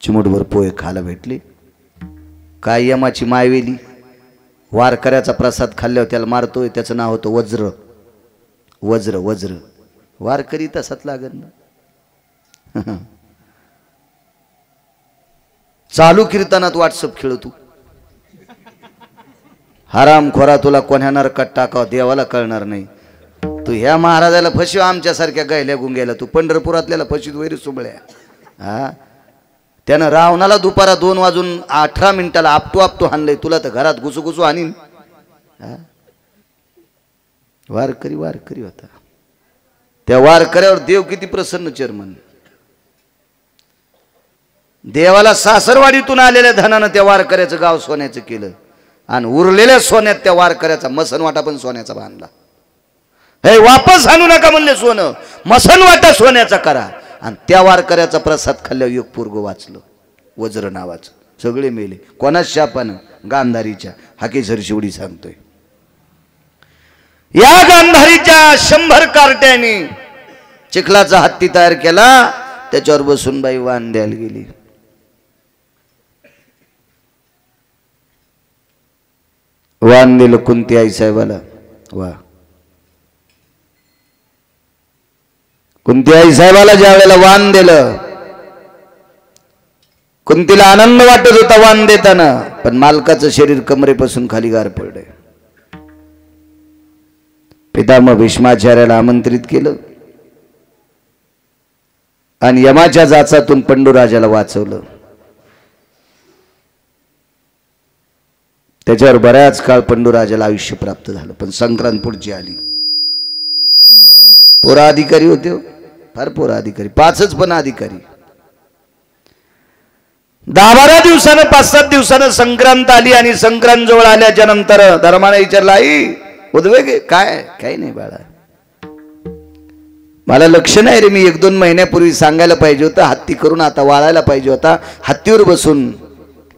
चिमूटभर पोहे खायला भेटले. काय यमाची मायवेली. वारकऱ्याचा प्रसाद खाल्ल्यावर त्याला मारतोय. त्याचं नाव होतं वज्र. वज्र वज्र. वारकरी तसाच लागत ना. चालू कीर्तनात व्हॉट्सअप खेळतो. हराम खोरा, तुला कोण्या नरकात टाकावं देवाला कळणार नाही. तू ह्या महाराजाला फसव, आमच्यासारख्या गायल्या गुंग्याला. तू पंढरपुरातल्याला फशीत वैरी सुबळ्या. हा, त्यानं रावणाला दुपारा 2:18 आपटू हाणलंय. तुला तर घरात घुसू हाणीन. वारकरी वारकरी होता. त्या वारकऱ्यावर देव किती प्रसन्न चेअरमन. देवाला सासरवाडीतून आलेल्या धनानं त्या वारकऱ्याचं गाव सोन्याचं केलं आणि उरलेल्या सोन्यात त्या वारकऱ्याचा मसनवाटा पण सोन्याचा बांधला. हे वापस आणू नका म्हणले सोनं, मसनवाटा सोन्याचा करा. आणि त्या वारकऱ्याचा प्रसाद खाल्ल्यावर एक पोरगं वाचलं, वज्र नावाचं. सगळे मेले. कोणाच शापानं? गांधारीच्या. हाकेसर शिवडी सांगतोय. या गांधारीच्या 100 कार्ट्याने चिखलाचा हत्ती तयार केला. त्याच्यावर बसून बाई वाण द्यायला गेली. वाण दिलं कुंती आई साहेबाला. वा, कुंती आई साहेबाला ज्या वेळेला वाण दिलं, कुंतीला आनंद वाटत होता वाण देताना, पण मालकाचं शरीर कमरेपासून खाली गार पडलंय. पितामह भीष्माचार्याला आमंत्रित केलं. आणि यमाच्या जाचातून पंडूराजाला वाचवलं. त्याच्यावर बऱ्याच काळ पंडूराजाला आयुष्य प्राप्त झालं. पण संक्रांत पुढची आली. पोरा अधिकारी होते हो, फार पोरा अधिकारी, 5च पण अधिकारी. 10-12 दिवसानं 5-7 दिवसानं संक्रांत आली आणि संक्रांत जवळ आल्याच्या नंतर धर्माने विचारलं, आई उद्वेग काय? काही नाही बाळा, मला लक्ष नाही रे, मी 1-2 महिन्यापूर्वी सांगायला पाहिजे होतं, हत्ती करून आता वाळायला पाहिजे होता, हत्तीवर बसून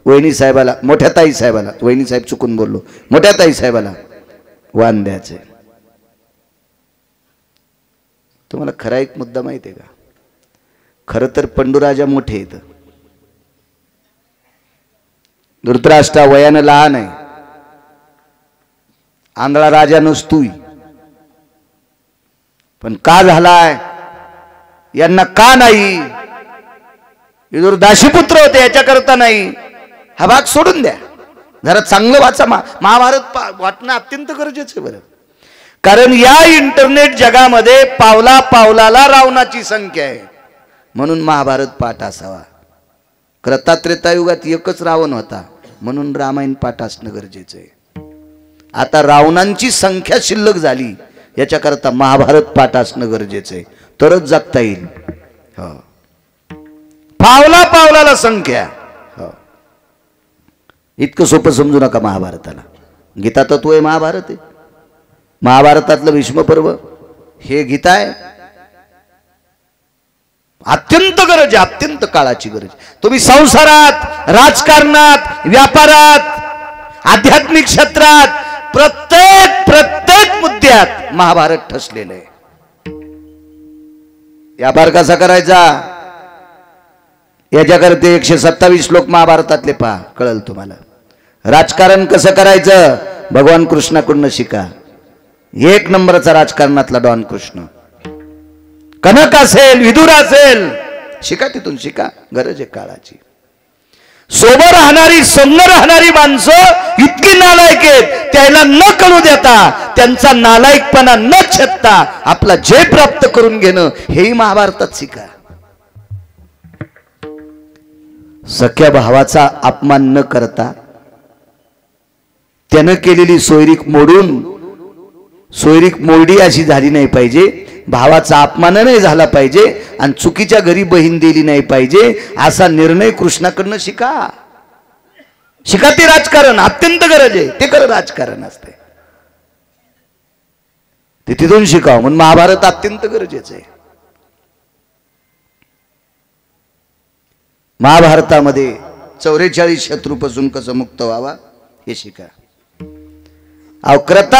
वहिनी साहेबाला, मोठ्या ताई साहेबाला, वहिनी साहेब चुकून बोललो, मोठ्या ताई साहेबाला वाण द्यायचे. तुम्हाला खरा एक मुद्दा माहिती आहे का? खरं तर पंडूराजा मोठे आहेत, धृतराष्ट्र वयानं लहान आहे, आंधळा राजा नसतोय. पण का झालाय यांना का नाही? विदुर दाशीपुत्र होते याच्याकरता नाही. हा भाग सोडून द्या, जरा चांगलं वाचा. महाभारत वाटणं अत्यंत गरजेचं आहे बरं. कारण या इंटरनेट जगामध्ये पावला पावलाला रावणाची संख्या आहे, म्हणून महाभारत पाठ असावा. त्रेतायुगात एकच रावण होता, म्हणून रामायण पाठ असणं गरजेचं आहे. आता रावणांची संख्या शिल्लक झाली, याच्याकरता महाभारत पाठ असणं गरजेचं आहे, तरच जगता येईल. हो, पावला पावलाला संख्या. हो, इतकं सोपं समजू नका महाभारताला. गीता तत्व आहे, महाभारत आहे. महाभारतातलं भीष्म पर्व हे गीता आहे. अत्यंत गरज आहे, अत्यंत काळाची गरज. तुम्ही संसारात, राजकारणात, व्यापारात, आध्यात्मिक क्षेत्रात, प्रत्येक मुद्द्यात महाभारत ठसलेलं आहे. व्यापार कसा करायचा याच्याकरता 127 श्लोक महाभारतातले पहा, कळल तुम्हाला. राजकारण कसं करायचं भगवान कृष्णाकडून शिका. 1 नंबरचा राजकारणातला डॉन कृष्ण. कनक असेल, विदुर असेल, शिका तिथून, शिका, गरज आहे काळाची. सोबत राहणारी, संग राहणारी माणसं इतकी नालायक आहेत, त्याला न कळू देता, त्यांचा नालायकपणा न छेदता आपला जय प्राप्त करून घेणं, हेही महाभारतात शिका. सख्या भावाचा अपमान न करता त्यानं केलेली सोयरीक मोरडी अशी झाली नाही पाहिजे. भावाचा अपमान नाही झाला पाहिजे आणि चुकीच्या घरी बहीण दिली नाही पाहिजे, असा निर्णय कृष्णाकडनं शिका. शिका ते राजकारण अत्यंत गरज आहे, ते खरं राजकारण असते, ते तिथून शिकावं. म्हणून महाभारत अत्यंत गरजेचं आहे. महाभारतामध्ये 44 शत्रूपासून कसं मुक्त व्हावा हे शिका.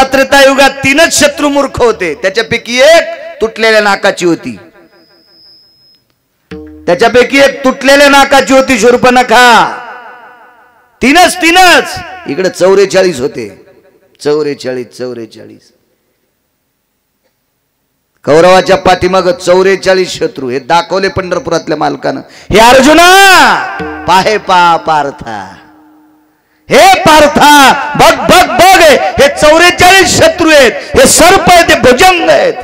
त्रेतायुगात 3च शत्रू मूर्ख होते, त्याच्यापैकी एक तुटलेल्या नाकाची होती. तुटलेल्या नाकाची होती शूर्पणखा. 3च. इकडे 44 होते. 44 कौरवाच्या पाठीमाग 44 शत्रू. हे दाखवले पंढरपुरातल्या मालकानं. हे अर्जुना पाहे पार्था, हे पार्था बघ बघ बघ, हे 44 शत्रू आहेत, हे सर्प आहेत, हे भुजंग आहेत.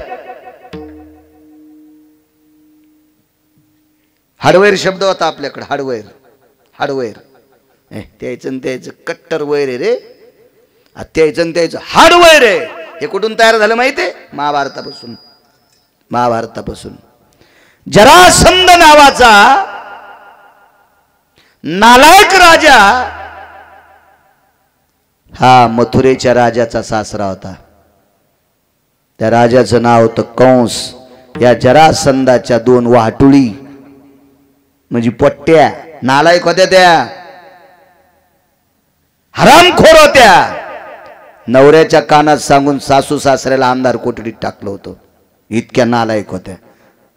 हार्डवेअर शब्द होता आपल्याकडे, हार्डवेअर. त्याचं कट्टर वैर आहे रे, त्याचं हार्डवेअर आहे. हे कुठून तयार झालं माहितीये? महाभारतापासून. जरासंध नावाचा नालायक राजा हा मथुरेच्या राजाचा सासरा होता. त्या राजाचं नाव होतं कंस. या जरासंधाच्या 2 वाटुळी म्हणजे पोट्ट्या नालायक होत्या, त्या हरामखोर होत्या. नवऱ्याच्या कानात सांगून सासू सासऱ्याला अंधार कोठडीत टाकलं होतं, इतक्या नालायक होत्या.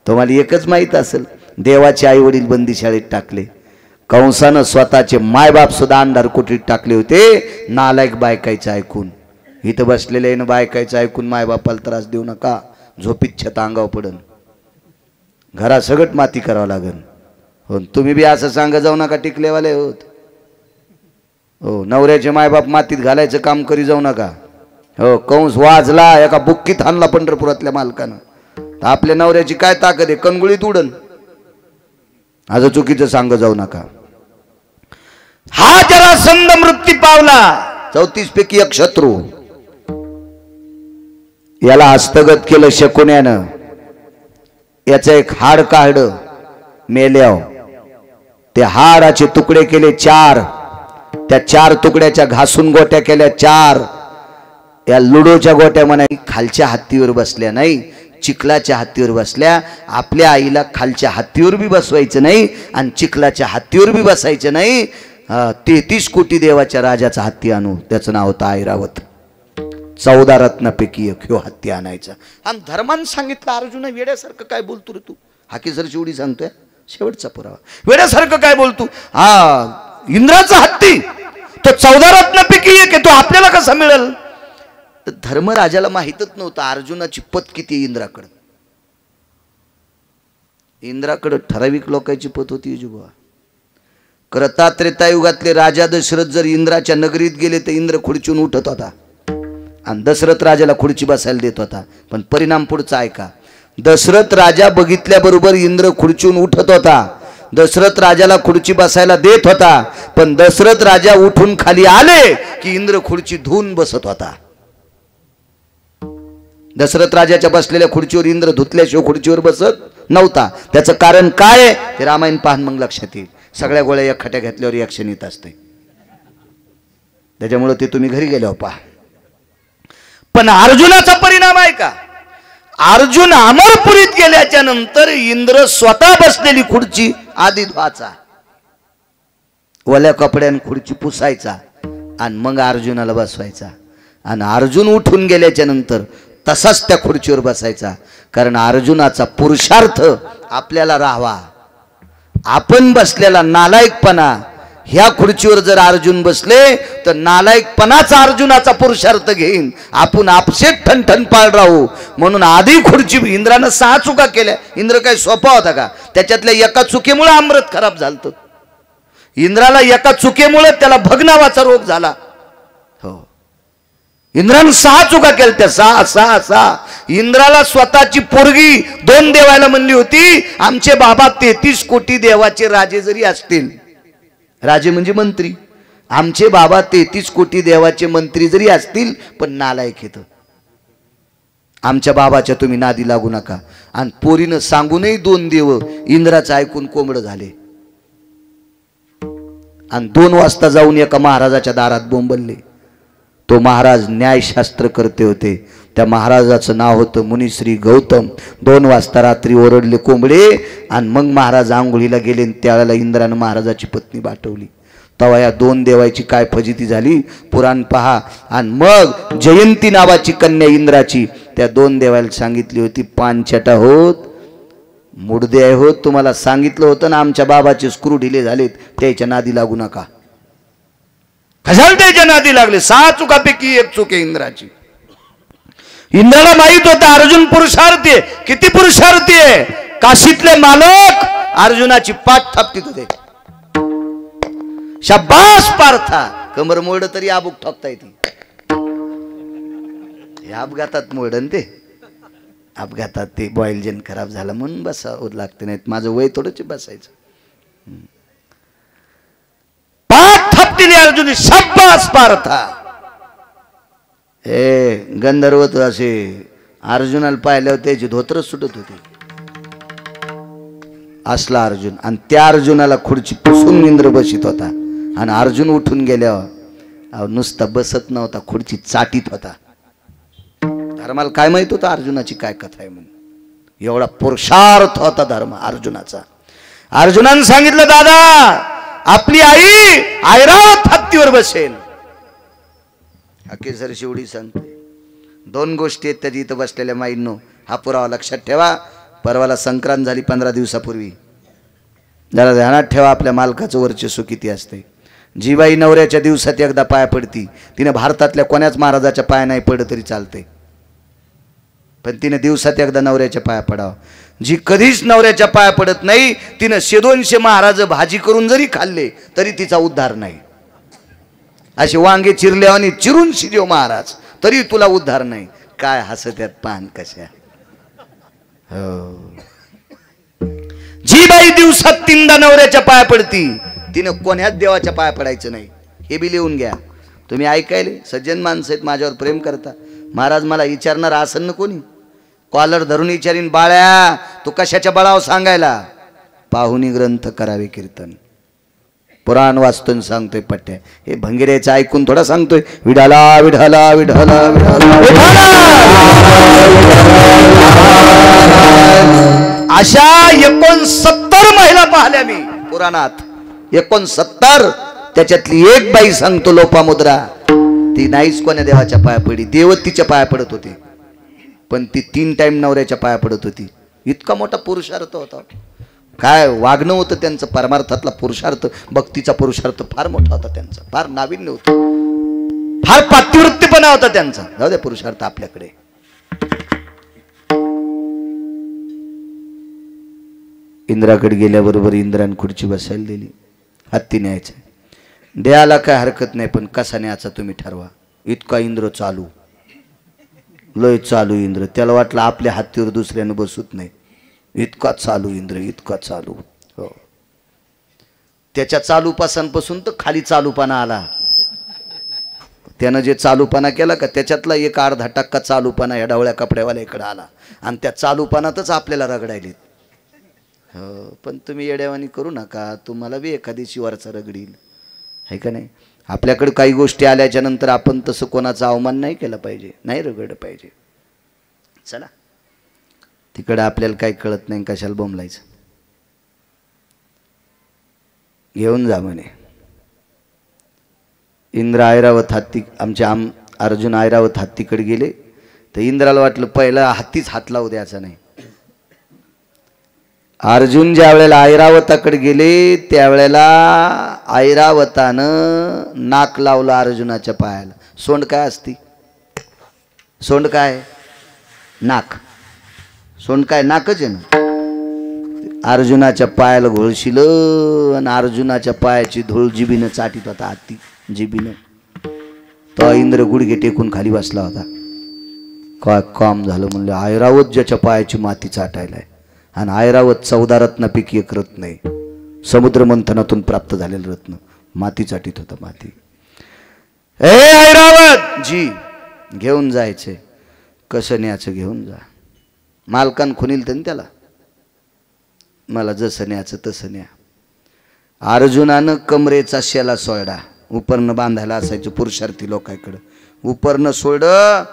तुम्हाला एकच माहित असेल, देवाचे आई वडील बंदीशाळेत टाकले, कंसानं स्वतःचे मायबाप सुद्धा अंधार कोठडीत टाकले होते, नालायक बायकायचं ऐकून. इथं बसलेले बायकायचं ऐकून मायबापाला त्रास देऊ नका, झोपीत छत अंगावर पडन, घरा सगळं माती करावं लागन. हो, तुम्ही बी असं सांगा जाऊ नका, टिकलेवाले होत. हो, नवऱ्याचे मायबाप मातीत घालायचं काम करी जाऊ नका. हो, कंस वाजला, एका बुक्कीत आणला पंढरपुरातल्या मालकानं. आपल्या नवऱ्याची काय ताकद आहे, कणगुळीत उडन. आज चुकीचं सांग जाऊ नका. हा जरासंध मृत्यू पावला, 34 पैकी एक शत्रू. याला हस्तगत केलं शकुन्यानं. याचं एक हाड काढलं मेल्याव, ते हाडाचे तुकडे केले 4. त्या 4 तुकड्याच्या घासून गोट्या केल्या 4. या लुडोच्या गोट्या म्हणा खालच्या हत्तीवर बसल्या नाही, चिखलाच्या हत्तीवर बसल्या. आपल्या आईला खालच्या हत्तीवर बी बसवायचं नाही आणि चिखलाच्या हत्तीवर बी बसायचं नाही. 33 कोटी देवाच्या राजाचा हत्ती आणू, त्याचं नाव होतं ऐरावत. 14 रत्नापैकी एक ह्यो हत्ती आणायचा. आणि धर्मानं सांगितलं अर्जुना वेड्यासारखं काय बोलतो रे तू. हाकी सर शेवटी सांगतोय शेवटचा पुरावा. वेड्यासारखं काय बोलतो. हा इंद्राचा हत्ती तो 14 रत्नापैकी एक आहे, तो आपल्याला कसा मिळेल. धर्मराजाला माहितच नव्हतं अर्जुनाची पत किती इंद्राकडं. इंद्राकडं ठराविक लोकांची पत होती जुबा. करता त्रेतायुगातले राजा दशरथ जर इंद्राच्या नगरीत गेले तर इंद्र खुर्चीहून उठत होता आणि दशरथ राजाला खुर्ची बसायला देत होता. पण परिणाम पुढचा ऐका. दशरथ राजा बघितल्याबरोबर इंद्र खुर्चीहून उठत होता. दशरथ राजाला खुर्ची बसायला देत होता. पण दशरथ राजा उठून खाली आले की इंद्र खुर्ची धुवून बसत होता. दशरथ राजाच्या बसलेल्या खुर्चीवर इंद्र धुतल्याशिवाय खुर्चीवर बसत नव्हता. त्याचं कारण काय ते रामायण पाहून मग लक्षात येईल. सगळ्या गोळ्या एक खट्या घेतल्यावर रिॲक्शन येत असते, त्याच्यामुळे ते तुम्ही घरी गेल्यावर पहा. पण अर्जुनाचा परिणाम आहे का. अर्जुन अमरपुरीत गेल्याच्या नंतर इंद्र स्वतः बसलेली खुर्ची आधी धुवायचा, ओल्या कपड्यान खुर्ची पुसायचा आणि मग अर्जुनाला बसवायचा. आणि अर्जुन उठून गेल्याच्या नंतर तसाच त्या खुर्चीवर बसायचा. कारण अर्जुनाचा पुरुषार्थ आपल्याला राहावा. आपण बसलेला नालायकपणा, ह्या खुर्चीवर जर अर्जुन बसले तर नालायकपणाचा अर्जुनाचा पुरुषार्थ घेईन, आपण आपसेच ठणठण पाळ राहू. म्हणून आधी खुर्ची इंद्रानं 6 चुका केल्या. इंद्र काही सोपा होता का. त्याच्यातल्या एका चुकीमुळे अमृत खराब झालं. इंद्राला एका चुकीमुळे त्याला भगनावाचा रोग झाला. हो, इंद्रानं 6 चुका केल्या. त्या 6 इंद्राला स्वतःची पोरगी 2 देवायला म्हणली होती. आमचे बाबा 33 कोटी देवाचे राजे जरी असतील, राजे म्हणजे मंत्री, आमचे बाबा 33 कोटी देवाचे मंत्री जरी असतील पण नालायक येत. आमच्या बाबाच्या तुम्ही नादी लागू नका. आणि पोरीनं सांगूनही 2 देव इंद्राचं ऐकून कोंबड झाले. आणि 2 वाजता जाऊन एका महाराजाच्या दारात बोंबलले. तो महाराज न्यायशास्त्र करते होते. त्या महाराजाचं नाव होतं मुनिश्री गौतम. 2 वाजता रात्री ओरडले कोंबडे आणि मग महाराज आंघोळीला गेले. त्यावेळेला इंद्रानं महाराजाची पत्नी बाटवली. तेव्हा या 2 देवाची काय फजिती झाली पुराण पहा. आणि मग जयंती नावाची कन्या इंद्राची त्या 2 देवाला सांगितली होती, पानछटा होत मुडदे होत, तुम्हाला सांगितलं होतं ना आमच्या बाबाचे स्क्रू ढिले झालेत, त्याच्या नादी लागू नका. कशाला त्याच्या नादी लागले. 6 चुकापैकी एक चूक आहे इंद्राची. इंद्राला माहित होता अर्जुन पुरुषार्थी आहे. किती पुरुषार्थी आहे. काशीतले मालक अर्जुनाची पाठ थापतीत होते. शाबास पार्था, कमर मोड तरी आबूक ठोकता येते. हे अपघातात मोडन, ते अपघातात ते बॉईल जेन खराब झाला म्हणून बसावं लागते. नाहीत माझं वय थोडंच बसायचं. पाठ थापतीने अर्जुन, शाबास पार्था. हे गंधर्व असे अर्जुनाला पाहिल्यावर त्याची धोतर सुटत होती. असला अर्जुन. आणि त्या अर्जुनाला खुर्ची पुसून इंद्र बसित होता. आणि अर्जुन उठून गेल्यावर नुसता बसत नव्हता, खुर्ची चाटीत होता. धर्माला काय माहित होता अर्जुनाची काय कथा आहे म्हणून. एवढा पुरुषार्थ होता धर्म अर्जुनाचा. अर्जुनानं सांगितलं, दादा आपली आई ऐरावत हत्तीवर बसेल. अखेर शेवटी सांगते 2 गोष्टी आहेत त्याची इथं बसलेल्या माईंनो. हा पुरावा लक्षात ठेवा. परवाला संक्रांत झाली 15 दिवसापूर्वी. जरा ध्यानात ठेवा आपल्या मालकाचं वर्चस्व किती असते. जी बाई नवऱ्याच्या दिवसात एकदा पाया पडती, तिने भारतातल्या कोण्याच महाराजाच्या पाया नाही पडत तरी चालते, पण तिने दिवसात एकदा नवऱ्याच्या पाया पडावं. जी कधीच नवऱ्याच्या पाया पडत नाही तिने 100-200 महाराज भाजी करून जरी खाल्ले तरी तिचा उद्धार नाही. असे वांगे चिरले आणि चिरून शिजव महाराज तरी तुला उद्धार नाही. काय हसत्यात पान कशा. हो, जी जी बाई दिवसात 3दा नवऱ्याच्या पाया पडती तिने कोण्याच देवाच्या पाया पडायचं नाही, हे बी लिहून घ्या. तुम्ही ऐकायले सज्जन माणसं आहेत, माझ्यावर प्रेम करता. महाराज मला विचारणार आसन ना कोणी, कॉलर धरून विचारीन, बाळ्या तू कशाच्या बळावर सांगायला. पाहुणी ग्रंथ करावे कीर्तन, पुराण वाचतून सांगतोय पट्ट्या. हे भंगिऱ्याचं ऐकून थोडा सांगतोय विठाला विठाला विठाला विठाला. अशा 69 महिला पाहिल्या मी पुराणात, 69. त्याच्यातली एक बाई सांगतो लोपामुद्रा, ती नाहीच कोण्या देवाच्या पाया पडली, देवच तिच्या पाया पडत होते, पण ती 3 टाइम नवऱ्याच्या पाया पडत होती. इतका मोठा पुरुषार्थ होता. काय वागणं होतं त्यांचं, परमार्थातला पुरुषार्थ, भक्तीचा पुरुषार्थ फार मोठा होता त्यांचा, फार नाविन्य होतं, फार पातिवृत्तीपणा होता त्यांचा. जाऊ दे पुरुषार्थ आपल्याकडे. इंद्राकडे गेल्याबरोबर इंद्राने खुर्ची बसायला दिली, हत्ती न्यायचं. द्यायला काय हरकत नाही, पण कसा न्यायचा तुम्ही ठरवा. इतका इंद्र चालू, लय चालू इंद्र. त्याला वाटलं आपल्या हत्तीवर दुसऱ्यानं बसत नाही, इतका चालू इंद्र, इतका चालू. हो, त्याच्या चालूपासांपासून तर खाली चालूपणा आला. त्यानं जे चालूपणा केला का त्याच्यातला 1-अर्धा% चालूपणा या डावळ्या कपड्यावाल्या इकडे आला, आणि त्या चालूपणातच आपल्याला रगडायलेत. हो, पण तुम्ही येड्यावानी करू नका, तुम्हाला बी एखादी शिवारचा रगडील, आहे का नाही. आपल्याकडे काही गोष्टी आल्याच्या नंतर आपण तसं कोणाचा अवमान नाही केला पाहिजे, नाही रगडलं पाहिजे. चला, तिकडे आपल्याला काही कळत नाही, कशाला बोंबलायचं. घेऊन जा म्हणे. इंद्र ऐरावत हत्ती, आमचे अर्जुन ऐरावत हत्तीकडे गेले तर इंद्राला वाटलं पहिला हत्तीच हात लावू द्यायचा नाही. अर्जुन ज्या वेळेला ऐरावताकडे गेले त्यावेळेला ऐरावतानं नाक लावलं अर्जुनाच्या पायाला. सोंड काय असती, सोंड काय, नाक. सोंड काय, नाकच आहे ना. अर्जुनाच्या पायाला घोळशिलं आणि अर्जुनाच्या पायाची धूळ जिबीनं चाटीत होता, हत्ती जिबीनं. तो इंद्र गुडघे टेकून खाली बसला होता. काय काम झालं म्हणलं, ऐरावत ज्याच्या पायाची माती चाटायलाय, आणि ऐरावत 14 रत्नापैकी एक रत्न आहे, समुद्र मंथनातून प्राप्त झालेलं रत्न, माती चाटीत होता, माती. ए ऐरावत जी, घेऊन जायचे. कसं न्यायचं, घेऊन जा. मालकान खुनील तर त्याला, मला जसं न्यायचं तसं न्या. अर्जुनानं कमरेचा शेला सोयडा, उपरनं बांधायला असायचं पुरुषार्थी लोकांकडं, उपरनं सोडं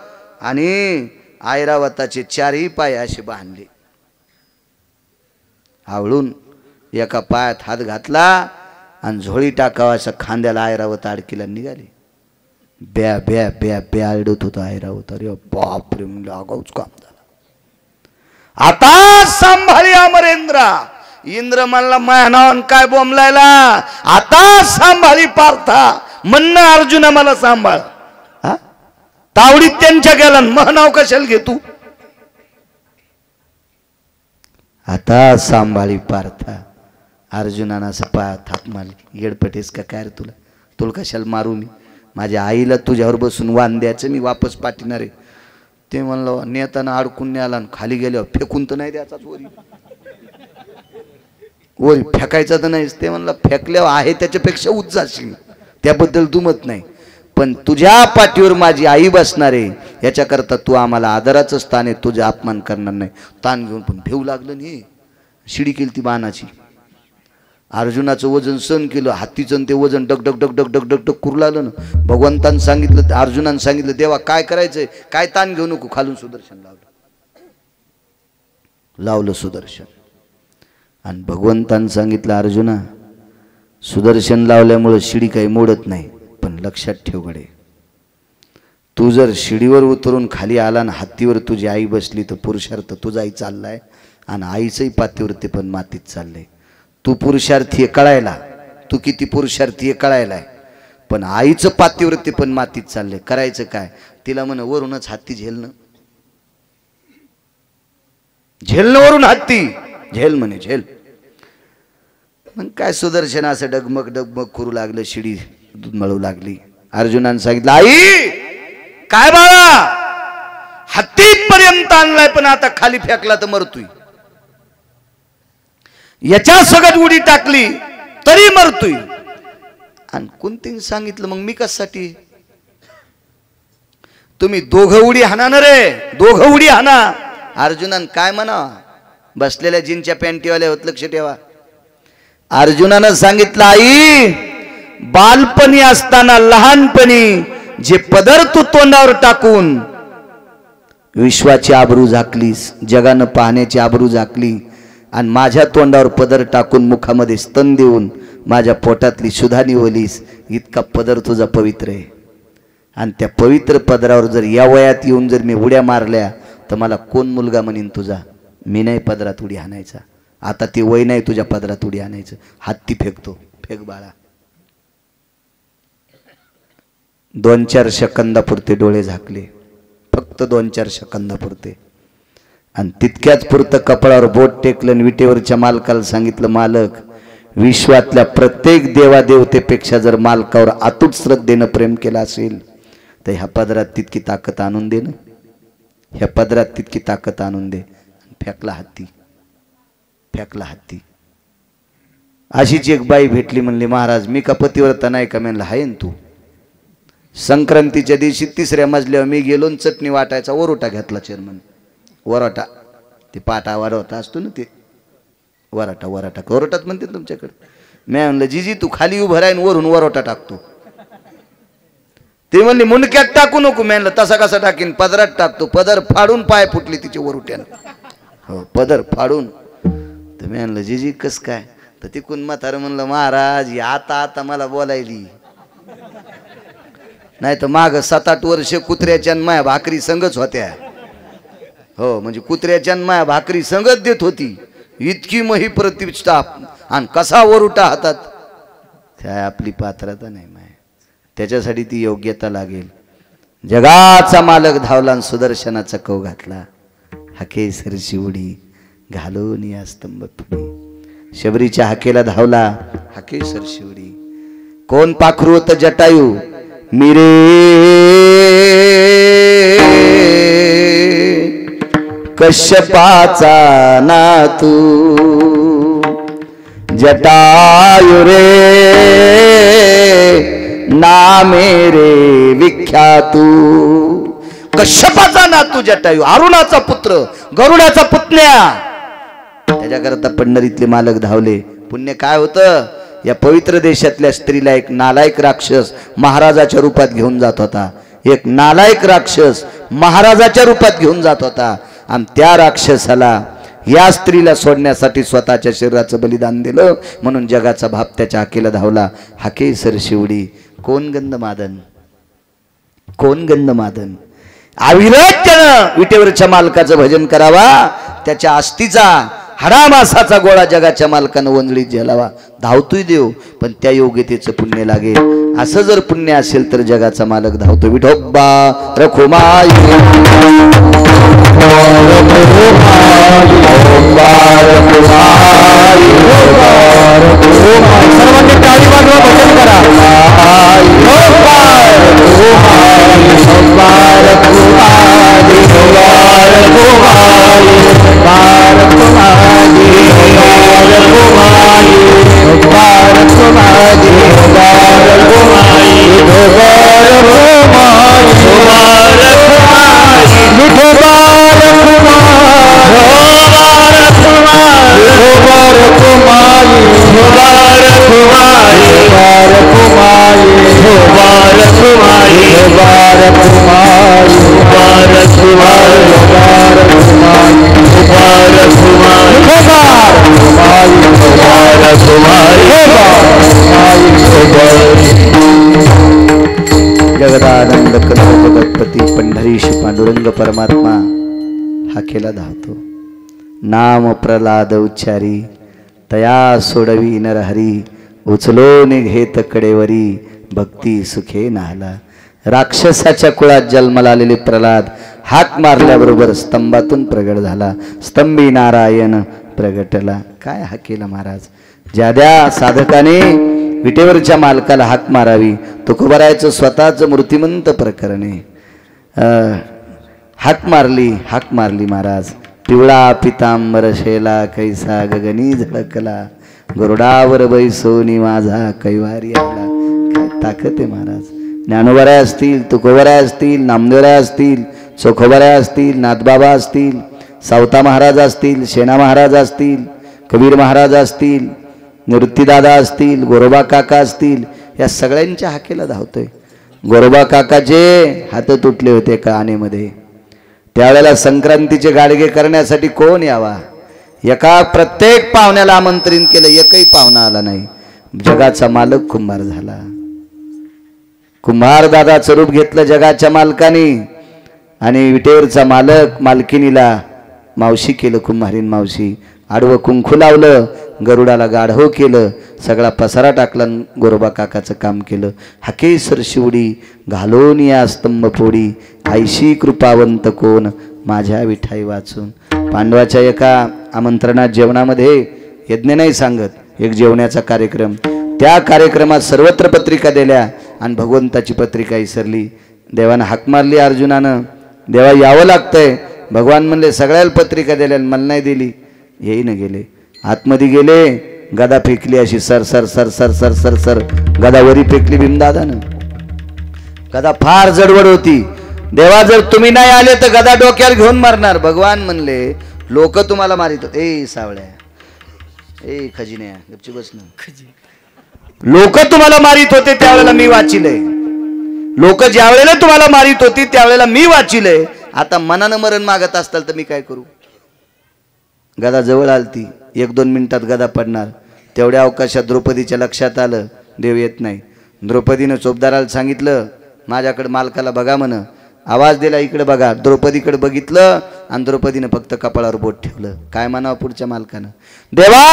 आणि ऐरावताचे 4ही पाय असे बांधले. आवळून एका पायात हात घातला आणि झोळी टाकावा अशा खांद्याला ऐरावत अडकीला निघाली. ब्या ब्या ब्या ब्या आडत होता ऐरावत. अरे बापरे, म्हणलं आगाऊच काम झालं. आता सांभाळी अमरेंद्रा. इंद्र म्हणला मानावन काय बोंबलायला, आता सांभाळी पार्था. म्हणणं अर्जुना मला सांभाळ. तावडीत त्यांच्या गेला, महनाव कशाला घे तू. आता सांभाळी पार्था. अर्जुनानं असं पायात हात मारली. येडपटेस का काय रे, तुला कशाला मारू मी. माझ्या आईला तुझ्यावर बसून वान द्यायचं, मी वापस पाठवणार आहे. ते म्हणलं नेताना अडकून न्याला, खाली गेल्यावर फेकून तर नाही द्यायचाच वरी, वरी फेकायचा तर नाहीच. ते म्हणलं फेकल्यावर आहे त्याच्यापेक्षा उच्च जाशील, त्याबद्दल दुमत नाही, पण तुझ्या पाठीवर माझी आई बसणार आहे याच्याकरता तू आम्हाला आदराचं स्थान आहे, तुझा अपमान करणार नाही. ताण घेऊन पण भेऊ लागलं नाही, शिडी केली ती बाणाची. अर्जुनाचं वजन सहन केलं, हत्तीचं ते वजन डग डग डग डग डग डग डग करू लागलं ना. भगवंतानं सांगितलं, अर्जुनानं सांगितलं, देवा काय करायचंय, काय ताण घेऊ नको. खालून सुदर्शन लावलं सुदर्शन. आणि भगवंतानं सांगितलं, अर्जुना सुदर्शन लावल्यामुळं शिडी काही मोडत नाही, पण लक्षात ठेव गडे, तू जर शिडीवर उतरून खाली आला ना हत्तीवर तुझी आई बसली तर पुरुषार्थ तुझाही चाललाय आणि आईचंही पातिवृत्ती पण मातीत चाललंय. तू पुरुषार्थी आहे कळायला, तू किती पुरुषार्थी आहे कळायलाय, पण आईचं पातिवृत्ती पण मातीत चाललंय. करायचं काय. तिला म्हण वरूनच हत्ती झेलणं, झेलणं वरून हत्ती झेल म्हणे, झेल. मग काय सुदर्शन असं डगमग डगमग करू लागलं, शिडी दूध मळू लागली. अर्जुनानं सांगितलं, आई काय बाळा, हत्तीपर्यंत आणलाय पण आता खाली फेकला तर मरतोय. याच्या सगळ्यात उडी टाकली तरी मरतोय. आणि कुंतीने सांगितलं मग मी कशासाठी? तुम्ही दोघं उडी हाना ना रे, दोघं उडी हाना. अर्जुनान काय म्हणा, बसलेल्या जीनच्या पॅन्टीवाल्या होत, लक्ष ठेवा. अर्जुनानं सांगितलं आई बालपणी असताना लहानपणी जे पदर तू तोंडावर टाकून विश्वाची आबरू झाकलीस, जगानं पाहण्याची आबरू झाकली, आणि माझ्या तोंडावर पदर टाकून मुखामध्ये स्तन देऊन माझ्या पोटातली सुधा निवलीस, इतका पदर तुझा पवित्र आहे. आणि त्या पवित्र पदरावर जर या वयात येऊन जर मी उड्या मारल्या तर मला कोण मुलगा म्हणीन तुझा? मी नाही पदरात उडी हाणायचा. आता ते वय नाही तुझ्या पदरात उडी हाणायचं. हत्ती फेकतो, फेक बाळा. 2-4 सेकंदापुरते डोळे झाकले, फक्त 2-4 सेकंदापुरते. आणि तितक्याच पुरतं कपाळावर बोट टेकलं आणि विटेवरच्या मालकाला सांगितलं, मालक विश्वातल्या प्रत्येक देवादेवतेपेक्षा जर मालकावर अतूट श्रद्धेनं प्रेम केलं असेल तर ह्या पदरात तितकी ताकद आणून दे ना, ह्या पदरात तितकी ताकद आणून दे. फेकला हत्ती, फेकला हत्ती. अशीच एक बाई भेटली, म्हणली महाराज मी का पतिव्रता नाही का? म्हणलं हाय ना तू. संक्रांतीच्या दिवशी 3ऱ्या मजल्यावर मी गेलो, चटणी वाटायचा वरोटा घेतला चेअरमन. वरोटा ते पाटा वरोटा असतो ना, ते वराटा वराटा वरोटाच म्हणते तुमच्याकडे. मी म्हणलं जीजी तू खाली उभं राहीन वरून वरोटा टाकतो. ते म्हणले मुंडक्यात टाकू नको. मी म्हणलं तसा कसा टाकीन? पदरात टाकतो. पदर फाडून पाय फुटली तिचे वरुट्यानं. हो पदर फाडून. तर मी म्हणलं जीजी कस काय? तर तिकून म्हातारं म्हणलं महाराज आता आता मला बोलायली, नाही तर माग 7-8 वर्ष कुत्र्याच्या माया भाकरी संगच होत्या. हो म्हणजे कुत्र्याच्या माया भाकरी संगत देत होती. इतकी मही प्रतिष्ठा आणि कसा वरुटा हातात. त्या आपली पात्रता नाही माय, त्याच्यासाठी ती योग्यता लागेल. जगाचा मालक धावला आणि सुदर्शनाचा कव घातला. हाकेसर शिवडी घालून या स्तंभ पुढे. शबरीच्या हाकेला धावला हाकेसर शिवडी. कोण पाखरू होतं? जटायू. मिरे कश्यपाचा नातू जटायु रे ना मेरे विख्यातू. कश्यपाचा नातू जटायू, अरुणाचा पुत्र, गरुडाचा पुतण्या. त्याच्याकरता पंढरीतले मालक धावले. पुण्य काय होतं? या पवित्र देशातल्या स्त्रीला एक नालायक राक्षस महाराजाच्या रूपात घेऊन जात होता. एक नालायक राक्षस महाराजाच्या रूपात घेऊन जात होता. आणि त्या राक्षसाला या स्त्रीला सोडण्यासाठी स्वतःच्या शरीराचं बलिदान दिलं. म्हणून जगाचा बाप त्याच्या हाकेला धावला. हाकेसर शिवडी. कोण गंधमादन, कोण गंधमादन. अविरत त्यानं विटेवरच्या मालकाचं भजन करावा. त्याच्या आस्तीचा हाडामासाचा गोळा जगाच्या मालकानं वंजळीत झेलावा. धावतोय देव, पण त्या योग्यतेचं पुण्य लागेल. असं जर पुण्य असेल तर जगाचा मालक धावतो. विठोबा रखुमाई सर्वांनी टाळी वाजवा, भजन करा. जगदानंद कल्पगणपती पंढरीश पांडुरंग परमात्मा हाकेला धावतो. नाम प्रल्हाद उच्चारी तया सोडवी नरहरी. उचलो घेत कडेवरी भक्ती सुखे नाहला. राक्षसाच्या कुळात जन्माला आलेले प्रल्हाद हाक मारल्याबरोबर स्तंभातून प्रगट झाला. स्तंभी नारायण प्रगटला. काय हाकेला महाराज. ज्याद्या साधकाने विटेवरच्या मालकाला हाक मारावी. तुकोबारायचं स्वतःच मूर्तिमंत प्रकरणे. हाक मारली महाराज. पिवळा पितांबर शेला कैसा गगनी झळकला, गरुडावर बैसोनी माझा कैवारी आला. काय ताकद आहे महाराज. ज्ञानोबराय असतील, तुकोबराय असतील, नामदेवराय असतील, चोखोबराय असतील, नाथबाबा असतील, सावता महाराज असतील, सेना महाराज असतील, कबीर महाराज असतील, निवृत्तीदादा असतील, गोरोबा काका असतील, या सगळ्यांच्या हाकेला धावतोय. गोरोबा काकाचे हात तुटले होते एका आनेमध्ये. त्यावेळेला संक्रांतीचे गाडगे करण्यासाठी कोण यावा, एका प्रत्येक पाहुण्याला आमंत्रित केलं, एकही पाहुणा आला नाही. जगाचा मालक कुंभार झाला. कुंभार दादाचं रूप घेतलं जगाच्या मालकाने, आणि विटेवरचा मालक मालकिनीला मावशी केलं. कुंभारीन मावशी आडवं कुंकू लावलं, गरुडाला गाढव केलं, सगळा पसारा टाकला, गोरोबा काकाचं काम केलं. हाकेसर शिवडी घालून या स्तंभ फोडी, आईशी कृपावंत कोण माझ्या विठाई वाचून. पांडवाच्या एका आमंत्रणात जेवणामध्ये यज्ञ नाही सांगत, एक जेवण्याचा कार्यक्रम. त्या कार्यक्रमात सर्वत्र पत्रिका दिल्या आणि भगवंताची पत्रिका विसरली. देवानं हाक मारली अर्जुनानं, देवा यावं लागतंय. भगवान म्हणले सगळ्याला पत्रिका दिल्या, मला नाही दिली. येई न गेले, आतमध्ये गेले, गदा फेकली अशी sir sir sir sir sir sir sir गदा वरी फेकली भीमदादानं. गदा फार जडवड होती. देवा जर तुम्ही नाही आले तर गदा डोक्यावर घेऊन मारणार. भगवान म्हणले लोक तुम्हाला मारित होते. ए सावळ्या, ए खजिन्या, गपची बस ना. लोक तुम्हाला मारित होते त्यावेळेला मी वाचिलय. लोक ज्या वेळेला तुम्हाला मारित होती त्यावेळेला मी वाचिलय. आता मनानं मरण मागत असताल तर मी काय करू. गदा जवळ आलती, 1-2 मिनिटात गदा पडणार. तेवढ्या अवकाशात द्रौपदीच्या लक्षात आलं देव येत नाही. द्रौपदीनं चोपदाराला सांगितलं माझ्याकडे मालकाला बघा म्हण. आवाज दिला इकडे बघा. द्रौपदीकडे बघितलं आणि द्रौपदीनं फक्त कपाळावर बोट ठेवलं. काय म्हणावं पुढच्या मालकानं, देवा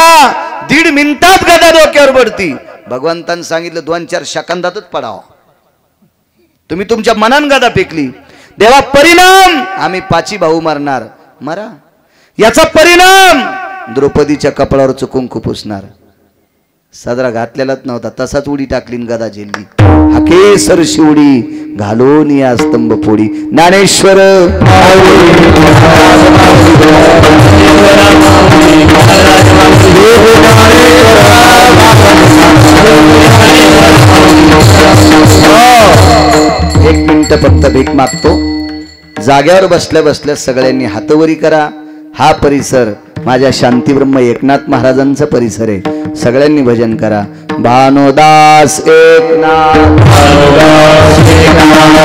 1.5 मिनिटात गदा डोक्यावर पडती. भगवंतानं सांगितलं 2-4 सेकंदातच पडावं. तुम्ही तुमच्या मनान गदा फेकली. देवा परिणाम आम्ही 5 भाऊ मारणार. मरा. याचा परिणाम द्रौपदीच्या कपाळावरचं कुंकू पुसणार. साजरा घातलेलाच नव्हता, तसाच उडी टाकली गदा झेलली. हाकेसर शिवडी घालून या स्तंभ फोडी. ज्ञानेश्वर एक मिनिट फक्त भीक मागतो. जाग्यावर बसल्या बसल्या सगळ्यांनी हातवरी करा. हा परिसर माझ्या शांतीब्रह्म एकनाथ महाराजांचा परिसर आहे. सगळ्यांनी भजन करा. भानुदास एकनाथ, भानुदास एकनाथ,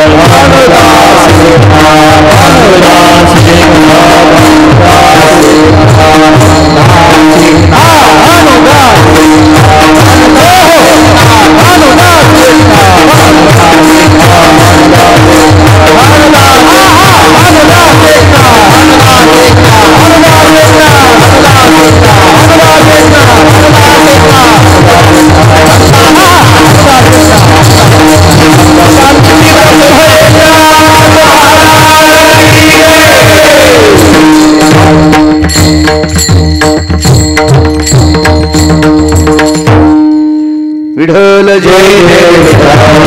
भानुदास एकनाथ, भानुदास विठ्ठल जय जय.